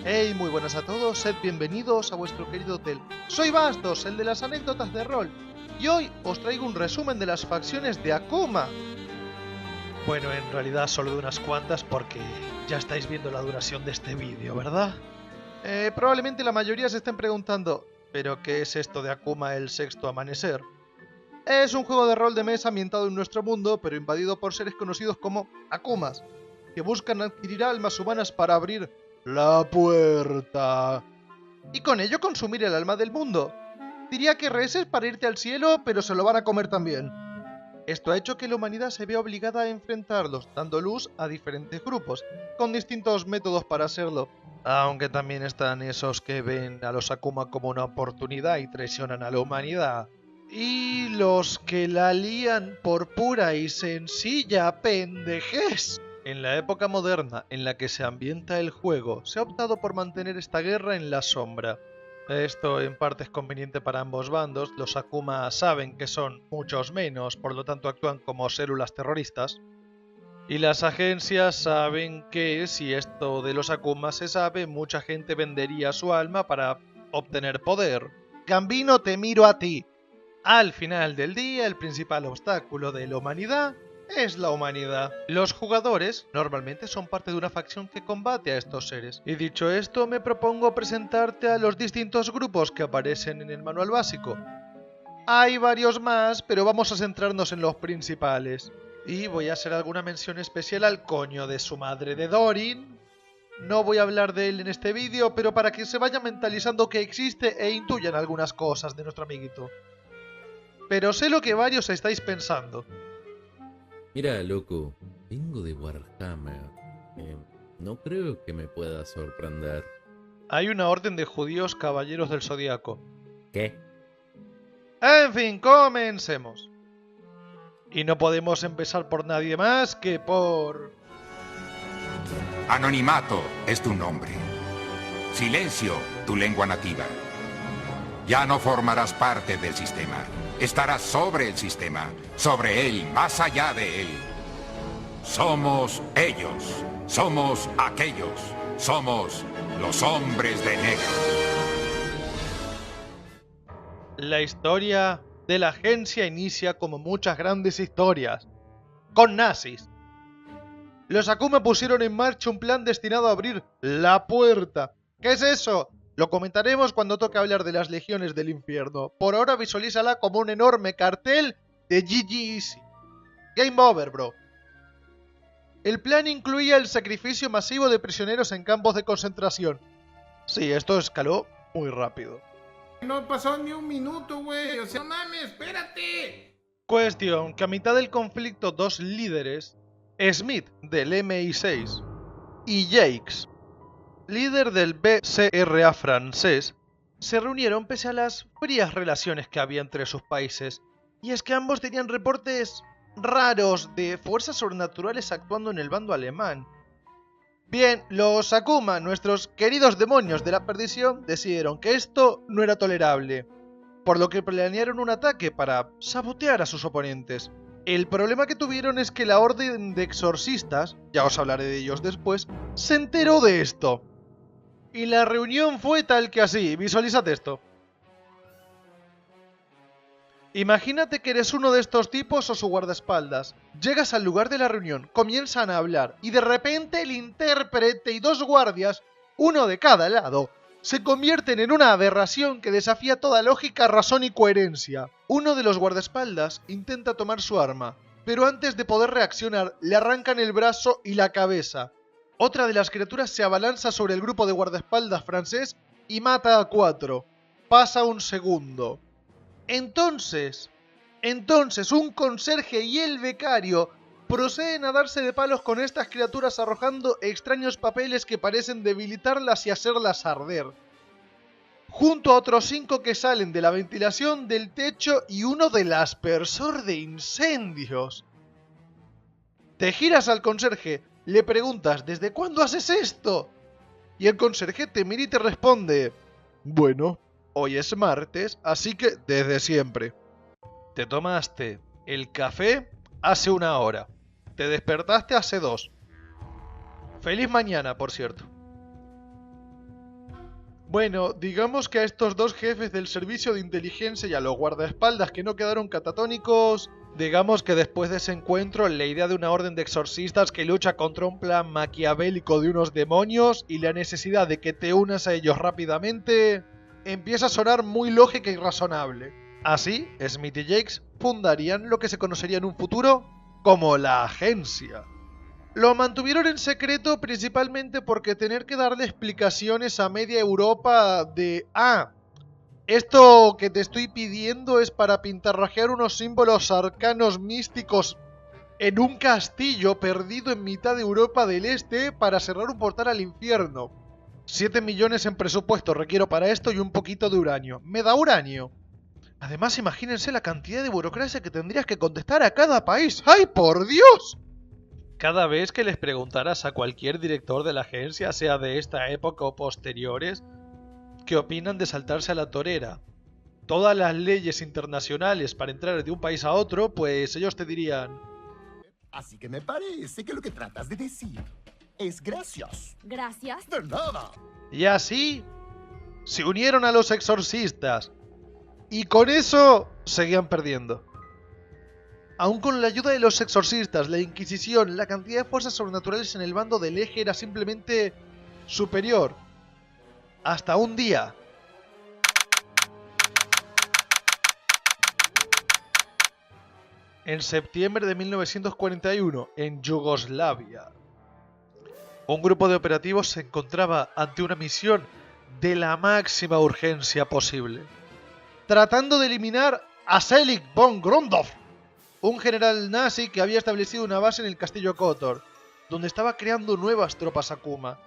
Hey, muy buenas a todos, sed bienvenidos a vuestro querido hotel. Soy Bastos, el de las anécdotas de rol, y hoy os traigo un resumen de las facciones de Akuma. Bueno, en realidad solo de unas cuantas porque ya estáis viendo la duración de este vídeo, ¿verdad? Probablemente la mayoría se estén preguntando, ¿pero qué es esto de Akuma el sexto amanecer? Es un juego de rol de mesa ambientado en nuestro mundo, pero invadido por seres conocidos como Akumas, que buscan adquirir almas humanas para abrir la puerta y con ello consumir el alma del mundo. Diría que reces para irte al cielo, pero se lo van a comer también. Esto ha hecho que la humanidad se vea obligada a enfrentarlos, dando luz a diferentes grupos, con distintos métodos para hacerlo. Aunque también están esos que ven a los Akuma como una oportunidad y traicionan a la humanidad. Y los que la lían por pura y sencilla pendejez. En la época moderna en la que se ambienta el juego, se ha optado por mantener esta guerra en la sombra. Esto en parte es conveniente para ambos bandos, los Akuma saben que son muchos menos, por lo tanto actúan como células terroristas. Y las agencias saben que si esto de los Akuma se sabe, mucha gente vendería su alma para obtener poder. Gambino, te miro a ti. Al final del día, el principal obstáculo de la humanidad es la humanidad. Los jugadores normalmente son parte de una facción que combate a estos seres. Y dicho esto, me propongo presentarte a los distintos grupos que aparecen en el manual básico. Hay varios más, pero vamos a centrarnos en los principales. Y voy a hacer alguna mención especial al coño de su madre de Dorin. No voy a hablar de él en este vídeo, pero para que se vayan mentalizando que existe e intuyan algunas cosas de nuestro amiguito. Pero sé lo que varios estáis pensando. Mira, loco, vengo de Warhammer. No creo que me pueda sorprender. Hay una orden de judíos caballeros del Zodíaco. ¿Qué? En fin, comencemos. Y no podemos empezar por nadie más que por... Anonimato es tu nombre. Silencio, tu lengua nativa. Ya no formarás parte del sistema. Estarás sobre el sistema, sobre él, más allá de él. Somos ellos, somos aquellos, somos los hombres de negro. La historia de la agencia inicia como muchas grandes historias, con nazis. Los Akuma pusieron en marcha un plan destinado a abrir la puerta. ¿Qué es eso? Lo comentaremos cuando toque hablar de las legiones del infierno. Por ahora visualízala como un enorme cartel de GG Easy. Game over, bro. El plan incluía el sacrificio masivo de prisioneros en campos de concentración. Sí, esto escaló muy rápido. No pasó ni un minuto, güey. O sea, no mames, espérate. Cuestión que a mitad del conflicto dos líderes, Smith del MI6 y Jakes, líder del BCRA francés, se reunieron pese a las frías relaciones que había entre sus países. Y es que ambos tenían reportes raros de fuerzas sobrenaturales actuando en el bando alemán. Bien, los Akuma, nuestros queridos demonios de la perdición, decidieron que esto no era tolerable, por lo que planearon un ataque para sabotear a sus oponentes. El problema que tuvieron es que la orden de exorcistas, ya os hablaré de ellos después, se enteró de esto. Y la reunión fue tal que así, visualizad esto. Imagínate que eres uno de estos tipos o su guardaespaldas. Llegas al lugar de la reunión, comienzan a hablar y de repente el intérprete y dos guardias, uno de cada lado, se convierten en una aberración que desafía toda lógica, razón y coherencia. Uno de los guardaespaldas intenta tomar su arma, pero antes de poder reaccionar le arrancan el brazo y la cabeza. Otra de las criaturas se abalanza sobre el grupo de guardaespaldas francés y mata a 4. Pasa un segundo. Entonces, un conserje y el becario proceden a darse de palos con estas criaturas arrojando extraños papeles que parecen debilitarlas y hacerlas arder. Junto a otros 5 que salen de la ventilación del techo y uno del aspersor de incendios. Te giras al conserje, le preguntas ¿desde cuándo haces esto? Y el conserje te mira y te responde: bueno, hoy es martes, así que desde siempre. Te tomaste el café hace 1 hora. Te despertaste hace 2. Feliz mañana, por cierto. Bueno, digamos que a estos dos jefes del servicio de inteligencia y a los guardaespaldas que no quedaron catatónicos, digamos que después de ese encuentro la idea de una orden de exorcistas que lucha contra un plan maquiavélico de unos demonios y la necesidad de que te unas a ellos rápidamente empieza a sonar muy lógica y razonable. Así, Smith y Jakes fundarían lo que se conocería en un futuro como la Agencia. Lo mantuvieron en secreto principalmente porque tener que darle explicaciones a media Europa de esto que te estoy pidiendo es para pintarrajear unos símbolos arcanos místicos en un castillo perdido en mitad de Europa del Este para cerrar un portal al infierno. 7 millones en presupuesto requiero para esto y un poquito de uranio. ¿Me da uranio? Además, imagínense la cantidad de burocracia que tendrías que contestar a cada país. ¡Ay, por Dios! Cada vez que les preguntaras a cualquier director de la agencia, sea de esta época o posteriores, ¿qué opinan de saltarse a la torera todas las leyes internacionales para entrar de un país a otro? Pues ellos te dirían: Así que me parece que lo que tratas de decir es gracias. Gracias. De nada. Y así se unieron a los exorcistas. Y con eso seguían perdiendo. Aún con la ayuda de los exorcistas, la Inquisición, la cantidad de fuerzas sobrenaturales en el bando del Eje era simplemente superior. Hasta un día. En septiembre de 1941, en Yugoslavia, un grupo de operativos se encontraba ante una misión de la máxima urgencia posible, tratando de eliminar a Selig von Grundorf, un general nazi que había establecido una base en el castillo Kotor, donde estaba creando nuevas tropas Akuma.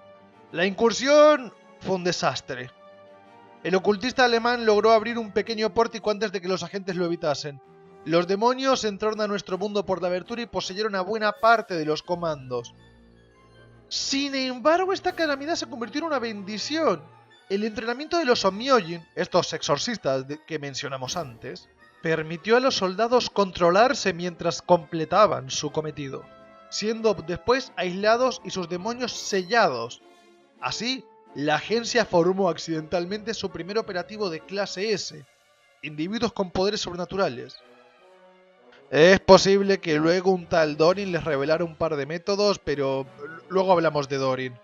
La incursión fue un desastre. El ocultista alemán logró abrir un pequeño pórtico antes de que los agentes lo evitasen. Los demonios entraron a nuestro mundo por la abertura y poseyeron a buena parte de los comandos. Sin embargo, esta calamidad se convirtió en una bendición. El entrenamiento de los Onmyojin, estos exorcistas que mencionamos antes, permitió a los soldados controlarse mientras completaban su cometido, siendo después aislados y sus demonios sellados. Así, la agencia formó accidentalmente su primer operativo de clase S, individuos con poderes sobrenaturales. Es posible que luego un tal Dorin les revelara un par de métodos, pero luego hablamos de Dorin.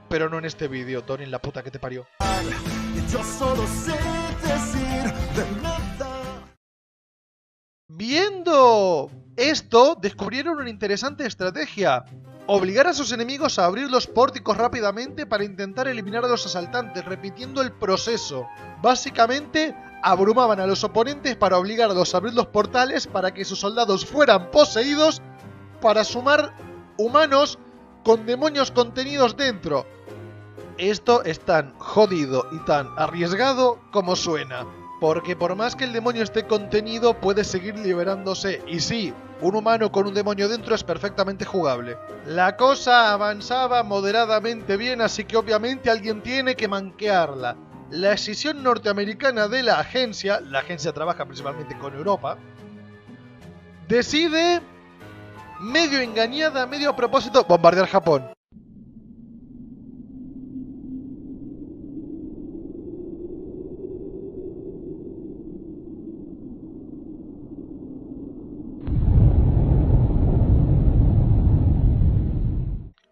Pero no en este vídeo, Dorin, la puta que te parió. Yo solo sé decir de nada. Viendo esto, descubrieron una interesante estrategia: obligar a sus enemigos a abrir los pórticos rápidamente para intentar eliminar a los asaltantes, repitiendo el proceso. Básicamente, abrumaban a los oponentes para obligarlos a abrir los portales para que sus soldados fueran poseídos para sumar humanos con demonios contenidos dentro. Esto es tan jodido y tan arriesgado como suena, porque por más que el demonio esté contenido, puede seguir liberándose. Y sí, un humano con un demonio dentro es perfectamente jugable. La cosa avanzaba moderadamente bien, así que obviamente alguien tiene que manquearla. La escisión norteamericana de la agencia trabaja principalmente con Europa, decide, medio engañada, medio a propósito, bombardear Japón.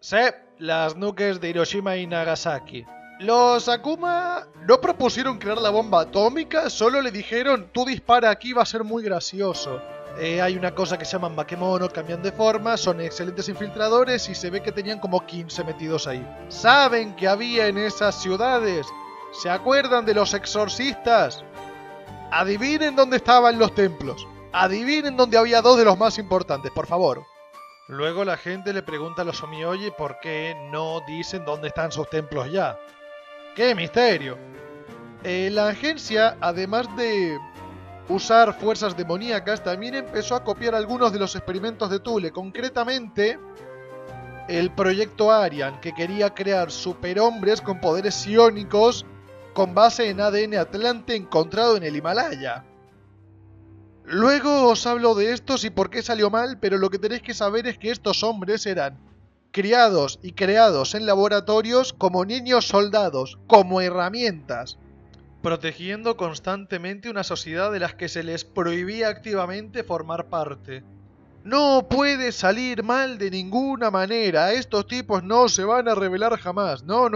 Sí, las nukes de Hiroshima y Nagasaki. Los Akuma no propusieron crear la bomba atómica, solo le dijeron: tú dispara aquí, va a ser muy gracioso. Hay una cosa que se llaman bakemono, cambian de forma, son excelentes infiltradores y se ve que tenían como 15 metidos ahí. ¿Saben qué había en esas ciudades? ¿Se acuerdan de los exorcistas? Adivinen dónde estaban los templos. Adivinen dónde había dos de los más importantes, por favor. Luego la gente le pregunta a los Onmyojin por qué no dicen dónde están sus templos ya. ¡Qué misterio! La agencia, además de usar fuerzas demoníacas, también empezó a copiar algunos de los experimentos de Thule, concretamente el proyecto Arian, que quería crear superhombres con poderes psiónicos con base en ADN atlante encontrado en el Himalaya. Luego os hablo de estos y por qué salió mal, pero lo que tenéis que saber es que estos hombres eran criados y creados en laboratorios como niños soldados, como herramientas, protegiendo constantemente una sociedad de la que se les prohibía activamente formar parte. No puede salir mal de ninguna manera. Estos tipos no se van a rebelar jamás. No.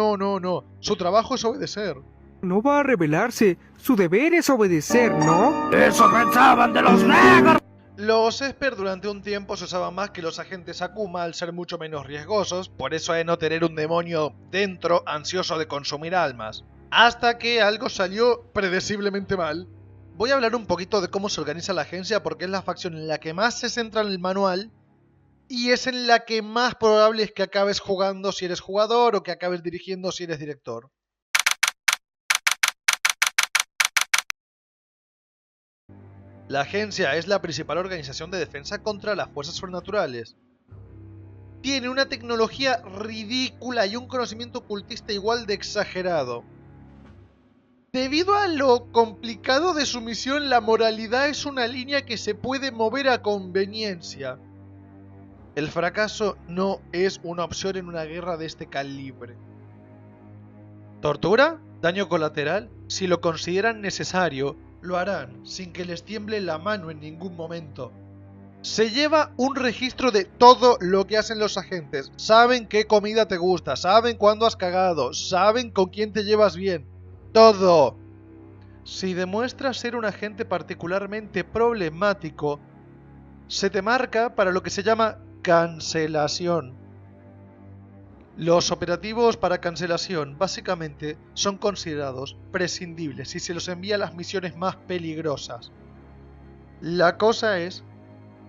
Su trabajo es obedecer. No va a rebelarse. Su deber es obedecer, ¿no? ¡Eso pensaban de los negros! Los Esper durante un tiempo se usaban más que los agentes Akuma al ser mucho menos riesgosos, por eso de no tener un demonio dentro ansioso de consumir almas. Hasta que algo salió predeciblemente mal. Voy a hablar un poquito de cómo se organiza la agencia porque es la facción en la que más se centra en el manual y es en la que más probable es que acabes jugando si eres jugador o que acabes dirigiendo si eres director. La agencia es la principal organización de defensa contra las fuerzas sobrenaturales. Tiene una tecnología ridícula y un conocimiento ocultista igual de exagerado. Debido a lo complicado de su misión, la moralidad es una línea que se puede mover a conveniencia. El fracaso no es una opción en una guerra de este calibre. ¿Tortura? ¿Daño colateral? Si lo consideran necesario, lo harán, sin que les tiemble la mano en ningún momento. Se lleva un registro de todo lo que hacen los agentes. Saben qué comida te gusta, saben cuándo has cagado, saben con quién te llevas bien. Todo. Si demuestras ser un agente particularmente problemático, se te marca para lo que se llama cancelación. Los operativos para cancelación básicamente son considerados prescindibles y se los envía a las misiones más peligrosas. La cosa es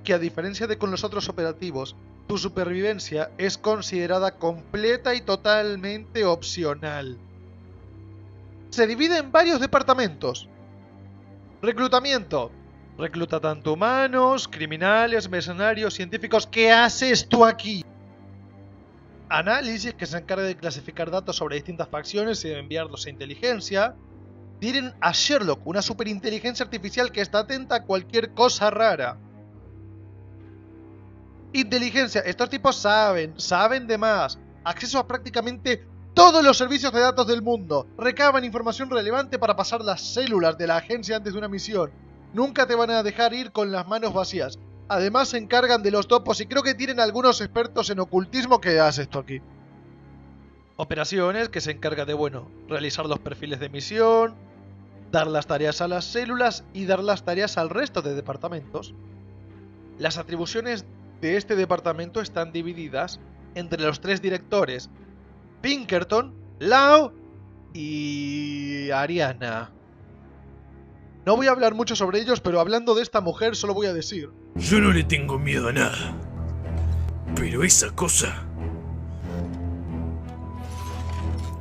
que a diferencia de con los otros operativos, tu supervivencia es considerada completa y totalmente opcional. Se divide en varios departamentos. Reclutamiento. Recluta tanto humanos, criminales, mercenarios, científicos. ¿Qué haces tú aquí? Análisis, que se encarga de clasificar datos sobre distintas facciones y de enviarlos a inteligencia. Tienen a Sherlock, una superinteligencia artificial que está atenta a cualquier cosa rara. Inteligencia. Estos tipos saben de más. Acceso a prácticamente todos los servicios de datos del mundo. Recaban información relevante para pasar las células de la agencia antes de una misión. Nunca te van a dejar ir con las manos vacías. Además se encargan de los topos y creo que tienen algunos expertos en ocultismo que hace esto aquí. Operaciones, que se encarga de, realizar los perfiles de misión, dar las tareas a las células y dar las tareas al resto de departamentos. Las atribuciones de este departamento están divididas entre los 3 directores: Pinkerton, Lao y Ariana. No voy a hablar mucho sobre ellos, pero hablando de esta mujer solo voy a decir: Yo no le tengo miedo a nada. Pero esa cosa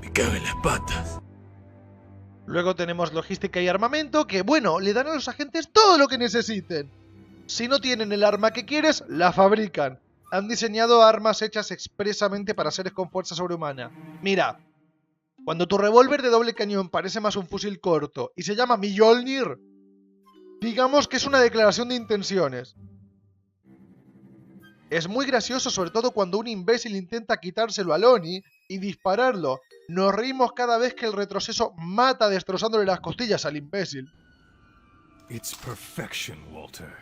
me caga en las patas. Luego tenemos logística y armamento, que le dan a los agentes todo lo que necesiten. Si no tienen el arma que quieres, la fabrican. Han diseñado armas hechas expresamente para seres con fuerza sobrehumana. Mira, cuando tu revólver de doble cañón parece más un fusil corto y se llama Mjolnir, digamos que es una declaración de intenciones. Es muy gracioso, sobre todo cuando un imbécil intenta quitárselo a Lonnie y dispararlo. Nos reímos cada vez que el retroceso mata destrozándole las costillas al imbécil. It's perfection, Walter.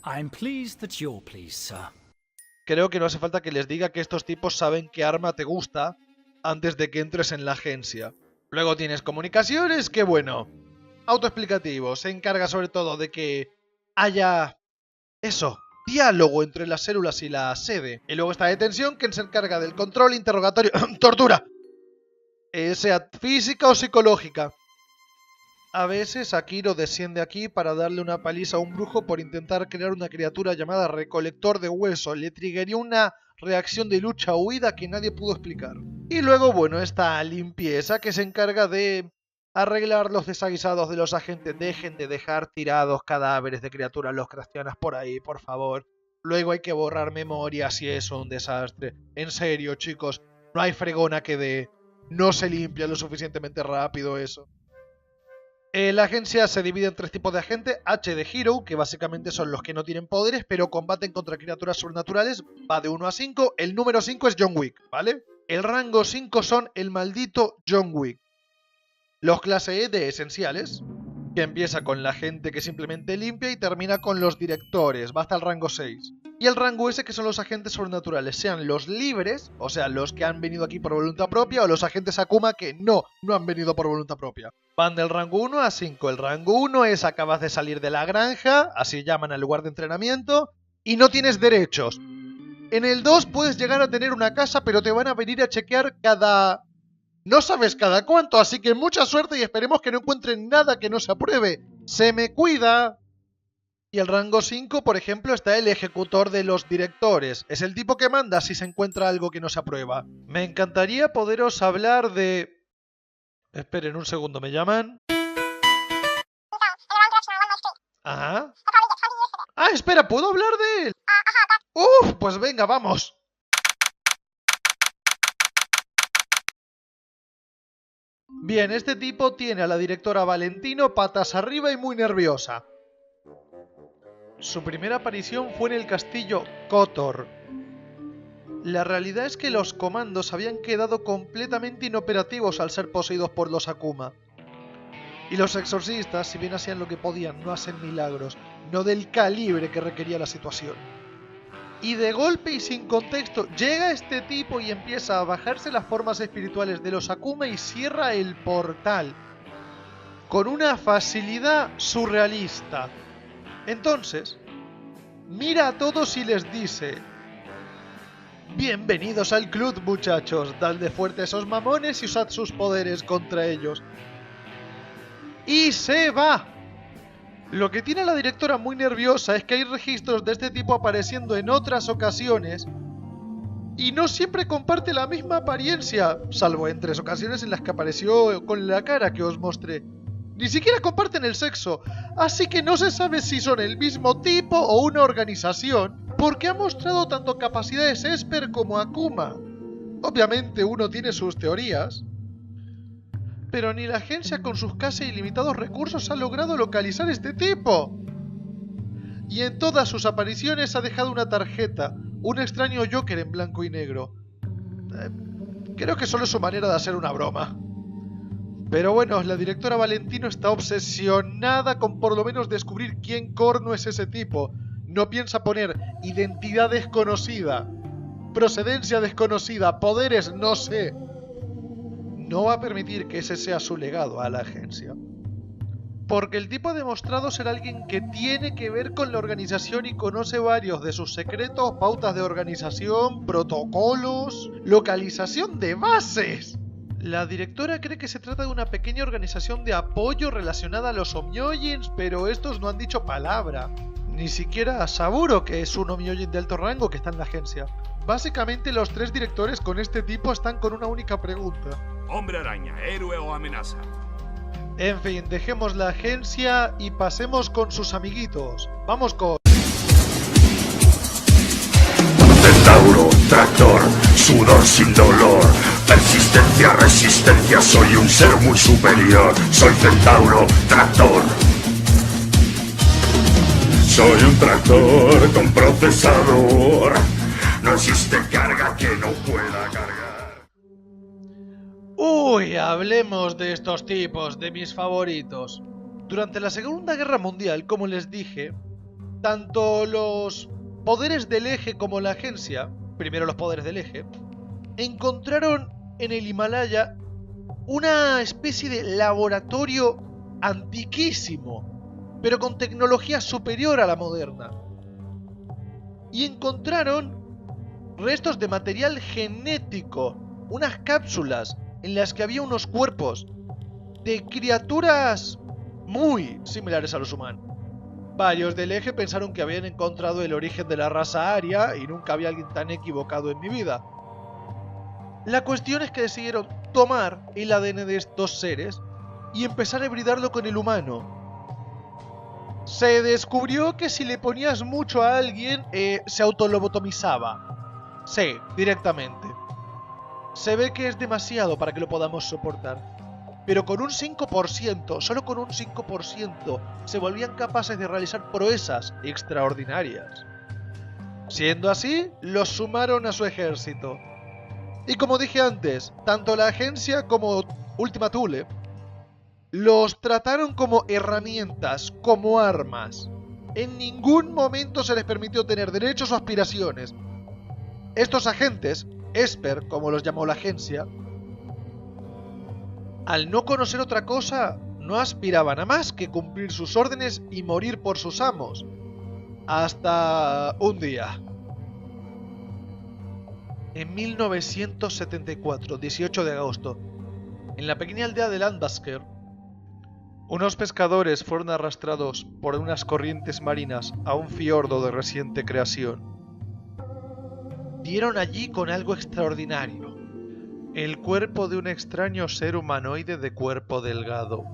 I'm pleased that you're pleased, sir. Creo que no hace falta que les diga que estos tipos saben qué arma te gusta antes de que entres en la agencia. Luego tienes comunicaciones, que autoexplicativo. Se encarga sobre todo de que haya diálogo entre las células y la sede. Y luego está detención, que se encarga del control, interrogatorio, tortura, sea física o psicológica. A veces Akiro desciende aquí para darle una paliza a un brujo por intentar crear una criatura llamada recolector de hueso. Le triggería una reacción de lucha-huida que nadie pudo explicar. Y luego, está limpieza, que se encarga de arreglar los desaguisados de los agentes. Dejen de dejar tirados cadáveres de criaturas lovecraftianas por ahí, por favor. Luego hay que borrar memorias y eso es un desastre. En serio, chicos, no hay fregona que dé. No se limpia lo suficientemente rápido eso. La agencia se divide en 3 tipos de agentes. H de Hero, que básicamente son los que no tienen poderes, pero combaten contra criaturas sobrenaturales. Va de 1 a 5. El número 5 es John Wick, ¿vale? El rango 5 son el maldito John Wick. Los clase E de esenciales, que empieza con la gente que simplemente limpia y termina con los directores. Va hasta el rango 6. Y el rango S, que son los agentes sobrenaturales, sean los libres, o sea, los que han venido aquí por voluntad propia, o los agentes Akuma que no han venido por voluntad propia. Van del rango 1 a 5. El rango 1 es acabas de salir de la granja, así llaman al lugar de entrenamiento, y no tienes derechos. En el 2 puedes llegar a tener una casa, pero te van a venir a chequear cada... no sabes cada cuánto, así que mucha suerte y esperemos que no encuentren nada que no se apruebe. ¡Se me cuida! Y el rango 5, por ejemplo, está el ejecutor de los directores. Es el tipo que manda si se encuentra algo que no se aprueba. Me encantaría poderos hablar de... Esperen un segundo, ¿me llaman? Ajá. Ah, espera, ¿puedo hablar de él? ¡Uf! Pues venga, vamos. Bien, este tipo tiene a la directora Valentino patas arriba y muy nerviosa. Su primera aparición fue en el castillo Kotor. La realidad es que los comandos habían quedado completamente inoperativos al ser poseídos por los Akuma. Y los exorcistas, si bien hacían lo que podían, no hacen milagros, no del calibre que requería la situación. Y de golpe y sin contexto, llega este tipo y empieza a bajarse las formas espirituales de los Akuma y cierra el portal. Con una facilidad surrealista. Entonces, mira a todos y les dice: bienvenidos al club, muchachos, dadle fuerte a esos mamones y usad sus poderes contra ellos. Y se va. Lo que tiene a la directora muy nerviosa es que hay registros de este tipo apareciendo en otras ocasiones y no siempre comparte la misma apariencia, salvo en 3 ocasiones en las que apareció con la cara que os mostré. Ni siquiera comparten el sexo, así que no se sabe si son el mismo tipo o una organización, porque ha mostrado tanto capacidades Esper como Akuma. Obviamente uno tiene sus teorías, pero ni la agencia con sus casi ilimitados recursos ha logrado localizar este tipo. Y en todas sus apariciones ha dejado una tarjeta, un extraño Joker en blanco y negro. Creo que solo es su manera de hacer una broma. Pero bueno, la directora Valentino está obsesionada con por lo menos descubrir quién corno es ese tipo. No piensa poner identidad desconocida, procedencia desconocida, poderes no sé. No va a permitir que ese sea su legado a la agencia. Porque el tipo ha demostrado ser alguien que tiene que ver con la organización y conoce varios de sus secretos, pautas de organización, protocolos, localización de bases. La directora cree que se trata de una pequeña organización de apoyo relacionada a los Omyoyins, pero estos no han dicho palabra. Ni siquiera a Saburo, que es un Omyoyin de alto rango que está en la agencia. Básicamente los 3 directores con este tipo están con una única pregunta. Hombre araña, héroe o amenaza. En fin, dejemos la agencia y pasemos con sus amiguitos. Vamos con... Centauro, tractor, sudor sin dolor, persistencia, resistencia, soy un ser muy superior. Soy Centauro, tractor. Soy un tractor con procesador. No existe carga que no pueda cargar. Uy, hablemos de estos tipos, de mis favoritos. Durante la Segunda Guerra Mundial, como les dije, tanto los poderes del eje como la agencia, primero los poderes del eje, encontraron en el Himalaya una especie de laboratorio antiquísimo, pero con tecnología superior a la moderna. Y encontraron restos de material genético, unas cápsulas en las que había unos cuerpos de criaturas muy similares a los humanos. Varios del eje pensaron que habían encontrado el origen de la raza aria y nunca había alguien tan equivocado en mi vida. La cuestión es que decidieron tomar el ADN de estos seres y empezar a hibridarlo con el humano. Se descubrió que si le ponías mucho a alguien, se autolobotomizaba. Sí, directamente. Se ve que es demasiado para que lo podamos soportar. pero con un 5%, solo con un 5%, se volvían capaces de realizar proezas extraordinarias. Siendo así, los sumaron a su ejército. Y como dije antes, tanto la agencia como Ultima Thule los trataron como herramientas, como armas. En ningún momento se les permitió tener derechos o aspiraciones. Estos agentes, Esper, como los llamó la agencia, al no conocer otra cosa, no aspiraban a más que cumplir sus órdenes y morir por sus amos. Hasta un día. En 1974, 18 de agosto, en la pequeña aldea de Landvasker, unos pescadores fueron arrastrados por unas corrientes marinas a un fiordo de reciente creación. Dieron allí con algo extraordinario: el cuerpo de un extraño ser humanoide de cuerpo delgado.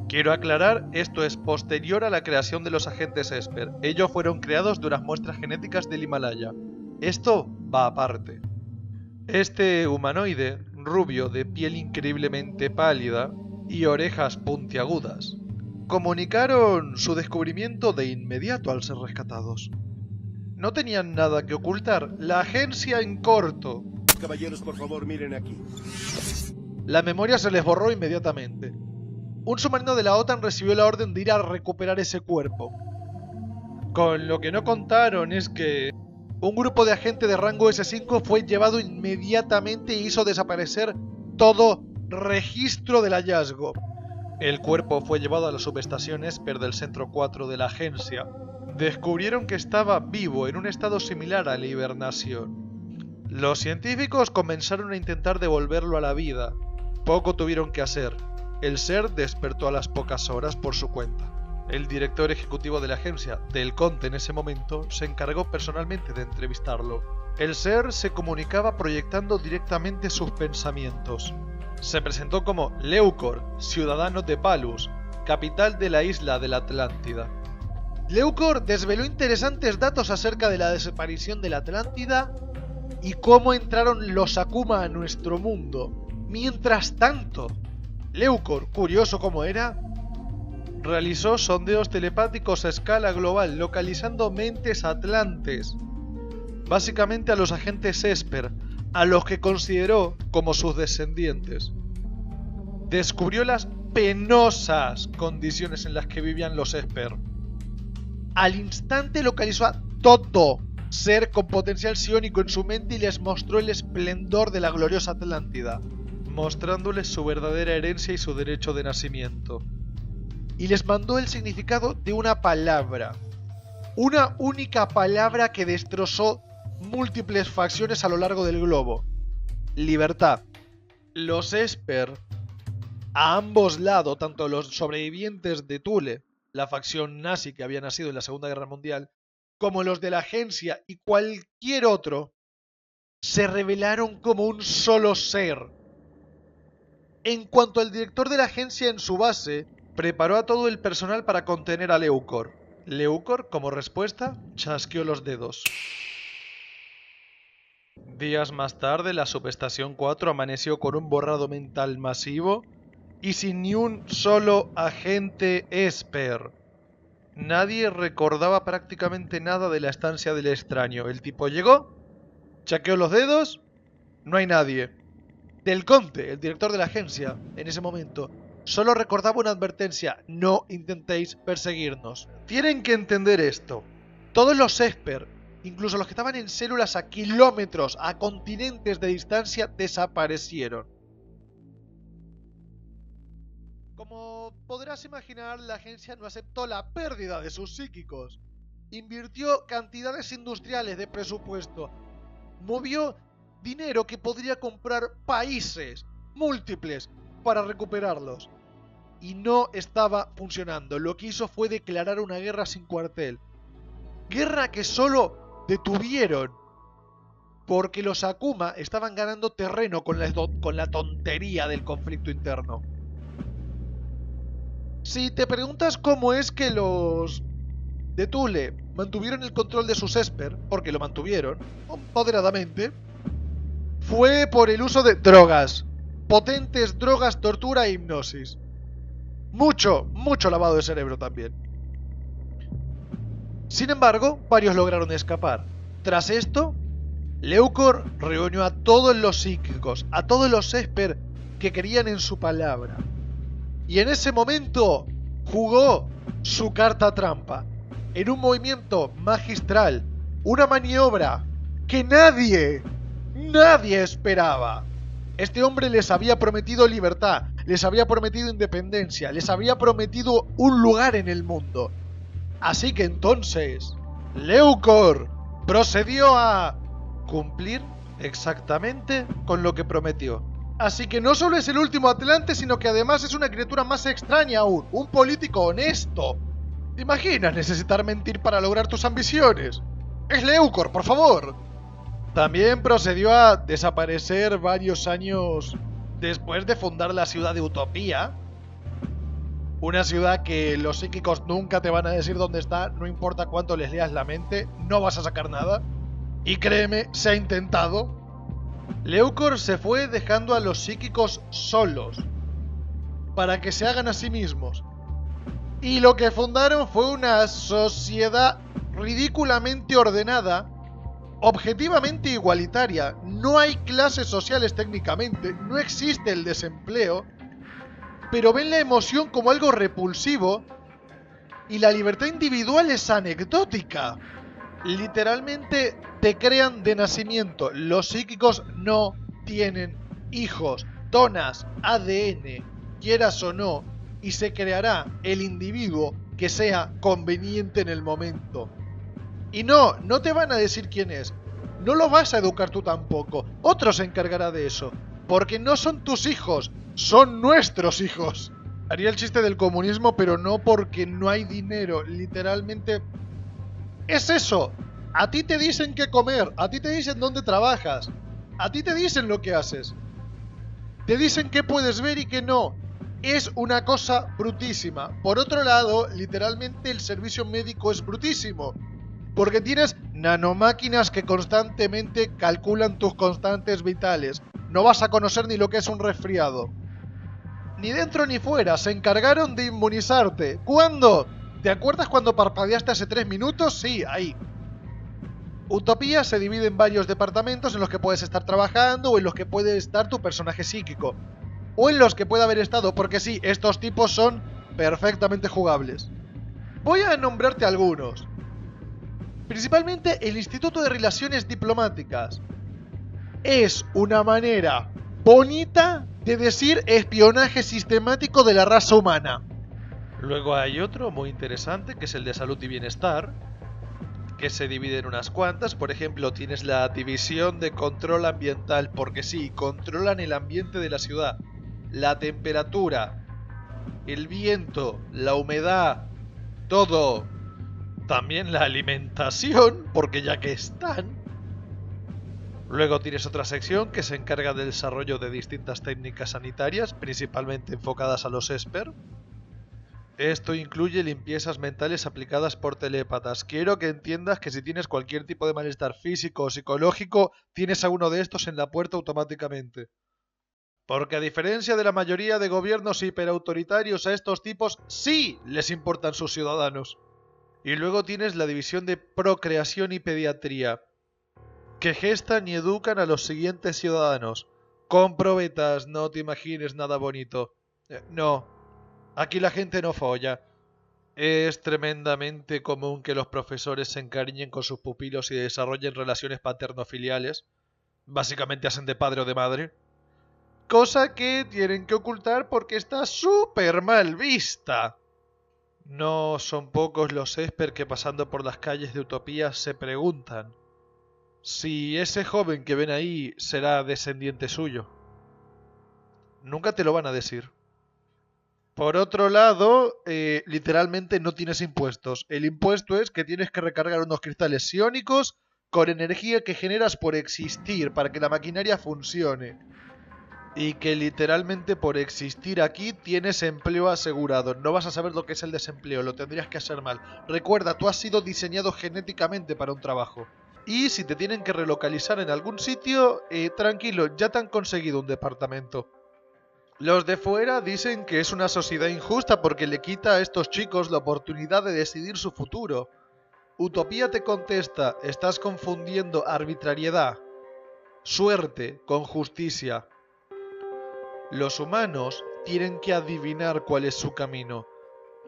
Quiero aclarar, esto es posterior a la creación de los agentes Esper. Ellos fueron creados de unas muestras genéticas del Himalaya. Esto va aparte. Este humanoide, rubio de piel increíblemente pálida y orejas puntiagudas, comunicaron su descubrimiento de inmediato al ser rescatados. No tenían nada que ocultar, la agencia en corto. Caballeros, por favor, miren aquí. La memoria se les borró inmediatamente. Un submarino de la OTAN recibió la orden de ir a recuperar ese cuerpo. Con lo que no contaron es que un grupo de agentes de rango S5 fue llevado inmediatamente e hizo desaparecer todo registro del hallazgo. El cuerpo fue llevado a la subestación Esper del Centro 4 de la agencia. Descubrieron que estaba vivo en un estado similar a la hibernación. Los científicos comenzaron a intentar devolverlo a la vida. Poco tuvieron que hacer. El ser despertó a las pocas horas por su cuenta. El director ejecutivo de la agencia, Del Conte, en ese momento, se encargó personalmente de entrevistarlo. El ser se comunicaba proyectando directamente sus pensamientos. Se presentó como Leukor, ciudadano de Palus, capital de la isla de la Atlántida. Leukor desveló interesantes datos acerca de la desaparición de la Atlántida y cómo entraron los Akuma a nuestro mundo. Mientras tanto, Leukor, curioso como era, realizó sondeos telepáticos a escala global, localizando mentes atlantes, básicamente a los agentes Esper, a los que consideró como sus descendientes. Descubrió las penosas condiciones en las que vivían los Esper. Al instante localizó a todo ser con potencial psiónico en su mente y les mostró el esplendor de la gloriosa Atlántida, mostrándoles su verdadera herencia y su derecho de nacimiento. Y les mandó el significado de una palabra. Una única palabra que destrozó múltiples facciones a lo largo del globo: libertad. Los Esper, a ambos lados, tanto los sobrevivientes de Thule, la facción nazi que había nacido en la Segunda Guerra Mundial, como los de la agencia y cualquier otro, se revelaron como un solo ser. En cuanto al director de la agencia en su base, preparó a todo el personal para contener a Leukor. Leukor, como respuesta, chasqueó los dedos. Días más tarde, la subestación 4 amaneció con un borrado mental masivo y sin ni un solo agente Esper. Nadie recordaba prácticamente nada de la estancia del extraño. El tipo llegó, chasqueó los dedos, no hay nadie. Del Conte, el director de la agencia, en ese momento, solo recordaba una advertencia: no intentéis perseguirnos. Tienen que entender esto. Todos los Esper, incluso los que estaban en células a kilómetros, a continentes de distancia, desaparecieron. Como podrás imaginar, la agencia no aceptó la pérdida de sus psíquicos. Invirtió cantidades industriales de presupuesto. Movió dinero que podría comprar países múltiples para recuperarlos. Y no estaba funcionando. Lo que hizo fue declarar una guerra sin cuartel. Guerra que solo detuvieron porque los Akuma estaban ganando terreno con la tontería del conflicto interno. Si te preguntas cómo es que los de Thule mantuvieron el control de sus Esper, porque lo mantuvieron moderadamente, fue por el uso de drogas. potentes drogas, tortura e hipnosis. Mucho lavado de cerebro también. Sin embargo, varios lograron escapar. Tras esto, Leukor reunió a todos los psíquicos, a todos los Esper que querían en su palabra. Y en ese momento jugó su carta trampa, en un movimiento magistral, una maniobra que nadie esperaba. Este hombre les había prometido libertad, les había prometido independencia, les había prometido un lugar en el mundo. Así que entonces, Leukor procedió a cumplir exactamente con lo que prometió. Así que no solo es el último Atlante, sino que además es una criatura más extraña aún, un político honesto. ¿Te imaginas necesitar mentir para lograr tus ambiciones? ¡Es Leukor, por favor! También procedió a desaparecer varios años después de fundar la ciudad de Utopía. Una ciudad que los psíquicos nunca te van a decir dónde está, no importa cuánto les leas la mente, no vas a sacar nada. Y créeme, se ha intentado. Leukor se fue dejando a los psíquicos solos, para que se hagan a sí mismos. Y lo que fundaron fue una sociedad ridículamente ordenada, objetivamente igualitaria. No hay clases sociales técnicamente, no existe el desempleo, pero ven la emoción como algo repulsivo y la libertad individual es anecdótica. Literalmente te crean de nacimiento. Los psíquicos no tienen hijos. Donas ADN, quieras o no, y se creará el individuo que sea conveniente en el momento. Y no te van a decir quién es. No lo vas a educar tú tampoco. Otro se encargará de eso. Porque no son tus hijos, son nuestros hijos. Haría el chiste del comunismo, pero no porque no hay dinero. Literalmente es eso. A ti te dicen qué comer, a ti te dicen dónde trabajas, a ti te dicen lo que haces. Te dicen qué puedes ver y qué no. Es una cosa brutísima. Por otro lado, literalmente el servicio médico es brutísimo. Porque tienes nanomáquinas que constantemente calculan tus constantes vitales. No vas a conocer ni lo que es un resfriado. Ni dentro ni fuera, se encargaron de inmunizarte. ¿Cuándo? ¿Te acuerdas cuando parpadeaste hace 3 minutos? Sí, ahí. Utopía se divide en varios departamentos en los que puedes estar trabajando o en los que puede estar tu personaje psíquico. O en los que puede haber estado, porque sí, estos tipos son perfectamente jugables. Voy a nombrarte algunos. Principalmente el Instituto de Relaciones Diplomáticas. Es una manera bonita de decir espionaje sistemático de la raza humana. Luego hay otro muy interesante, que es el de salud y bienestar, que se divide en unas cuantas. Por ejemplo, tienes la división de control ambiental, porque sí, controlan el ambiente de la ciudad, la temperatura, el viento, la humedad, todo. También la alimentación, porque ya que están. Luego tienes otra sección que se encarga del desarrollo de distintas técnicas sanitarias, principalmente enfocadas a los Esper. Esto incluye limpiezas mentales aplicadas por telépatas. Quiero que entiendas que si tienes cualquier tipo de malestar físico o psicológico, tienes a uno de estos en la puerta automáticamente. Porque a diferencia de la mayoría de gobiernos hiperautoritarios, a estos tipos sí les importan sus ciudadanos. Y luego tienes la división de procreación y pediatría, que gestan y educan a los siguientes ciudadanos. Con probetas, no te imagines nada bonito. No. Aquí la gente no folla. Es tremendamente común que los profesores se encariñen con sus pupilos y desarrollen relaciones paterno-filiales. Básicamente hacen de padre o de madre. Cosa que tienen que ocultar porque está súper mal vista. No son pocos los Esper que pasando por las calles de Utopía se preguntan si ese joven que ven ahí será descendiente suyo. Nunca te lo van a decir. Por otro lado, literalmente no tienes impuestos. El impuesto es que tienes que recargar unos cristales psiónicos con energía que generas por existir, para que la maquinaria funcione. Y que literalmente por existir aquí tienes empleo asegurado. No vas a saber lo que es el desempleo, lo tendrías que hacer mal. Recuerda, tú has sido diseñado genéticamente para un trabajo. Y si te tienen que relocalizar en algún sitio, tranquilo, ya te han conseguido un departamento. Los de fuera dicen que es una sociedad injusta porque le quita a estos chicos la oportunidad de decidir su futuro. Utopía te contesta, estás confundiendo arbitrariedad, suerte con justicia. Los humanos tienen que adivinar cuál es su camino.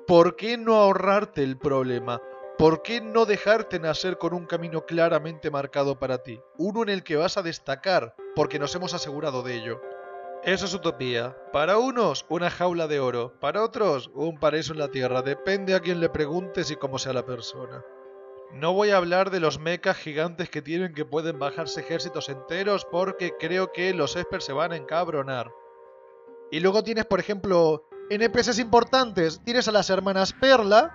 ¿Por qué no ahorrarte el problema? ¿Por qué no dejarte nacer con un camino claramente marcado para ti? Uno en el que vas a destacar, porque nos hemos asegurado de ello. Eso es utopía. Para unos, una jaula de oro. Para otros, un paraíso en la tierra. Depende a quién le preguntes y cómo sea la persona. No voy a hablar de los mechas gigantes que tienen que pueden bajarse ejércitos enteros porque creo que los experts se van a encabronar. Y luego tienes, por ejemplo, NPCs importantes. Tienes a las hermanas Perla,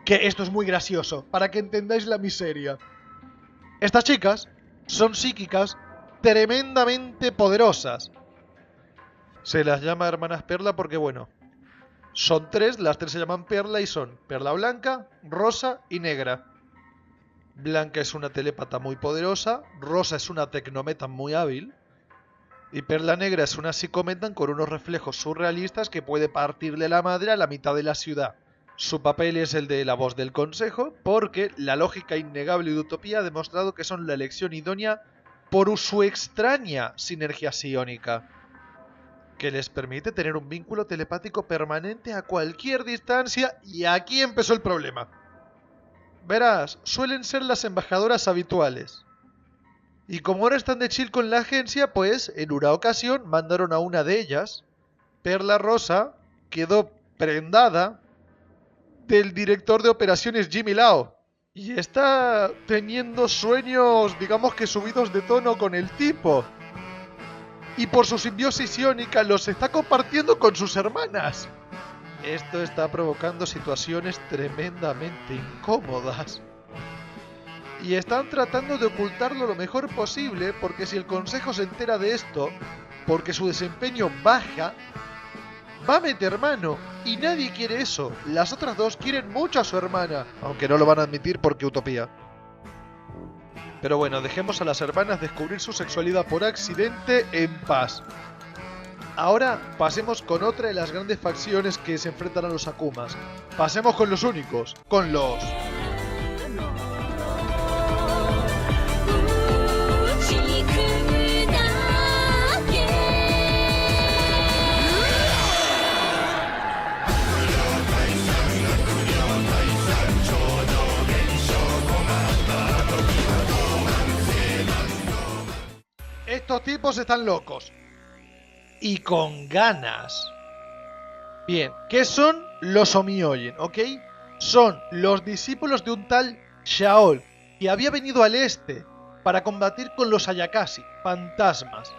que esto es muy gracioso, para que entendáis la miseria. Estas chicas son psíquicas tremendamente poderosas. Se las llama hermanas Perla porque, bueno, son tres, las tres se llaman Perla y son Perla blanca, rosa y negra. Blanca es una telépata muy poderosa, Rosa es una tecnometan muy hábil y Perla negra es una psicometan con unos reflejos surrealistas que puede partirle la madre a la mitad de la ciudad. Su papel es el de la voz del consejo porque la lógica innegable de Utopía ha demostrado que son la elección idónea por su extraña sinergia psiónica, que les permite tener un vínculo telepático permanente a cualquier distancia, y aquí empezó el problema. Verás, suelen ser las embajadoras habituales. Y como ahora están de chill con la agencia, pues en una ocasión mandaron a una de ellas, Perla Rosa, quedó prendada del director de operaciones Jimmy Lao. Y está teniendo sueños, digamos que subidos de tono con el tipo. Y por su simbiosis iónica los está compartiendo con sus hermanas. Esto está provocando situaciones tremendamente incómodas. Y están tratando de ocultarlo lo mejor posible porque si el consejo se entera de esto, porque su desempeño baja, va a meter mano. Y nadie quiere eso. Las otras dos quieren mucho a su hermana, aunque no lo van a admitir porque utopía. Pero bueno, dejemos a las hermanas descubrir su sexualidad por accidente en paz. Ahora pasemos con otra de las grandes facciones que se enfrentan a los Akumas. Pasemos con los únicos, con los... Estos tipos están locos. Y con ganas. Bien, ¿qué son los Omioyen? ¿Ok? Son los discípulos de un tal Shaol, que había venido al este para combatir con los Ayakashi, fantasmas.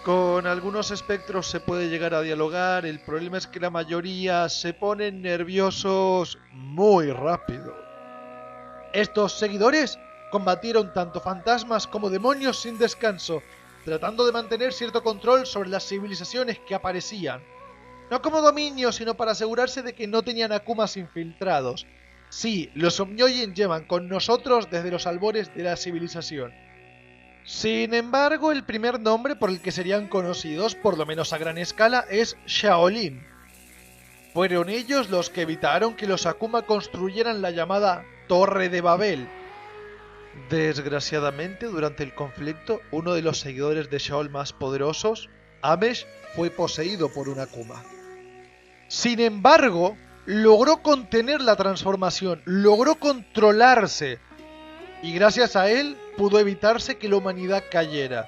Con algunos espectros se puede llegar a dialogar, el problema es que la mayoría se ponen nerviosos muy rápido. Estos seguidores combatieron tanto fantasmas como demonios sin descanso, tratando de mantener cierto control sobre las civilizaciones que aparecían. No como dominio, sino para asegurarse de que no tenían Akumas infiltrados. Sí, los Omioyen llevan con nosotros desde los albores de la civilización. Sin embargo, el primer nombre por el que serían conocidos, por lo menos a gran escala, es Shaolin. Fueron ellos los que evitaron que los Akuma construyeran la llamada Torre de Babel. Desgraciadamente, durante el conflicto, uno de los seguidores de Shaol más poderosos, Amesh, fue poseído por un Akuma. Sin embargo, logró contener la transformación, logró controlarse, y gracias a él pudo evitarse que la humanidad cayera.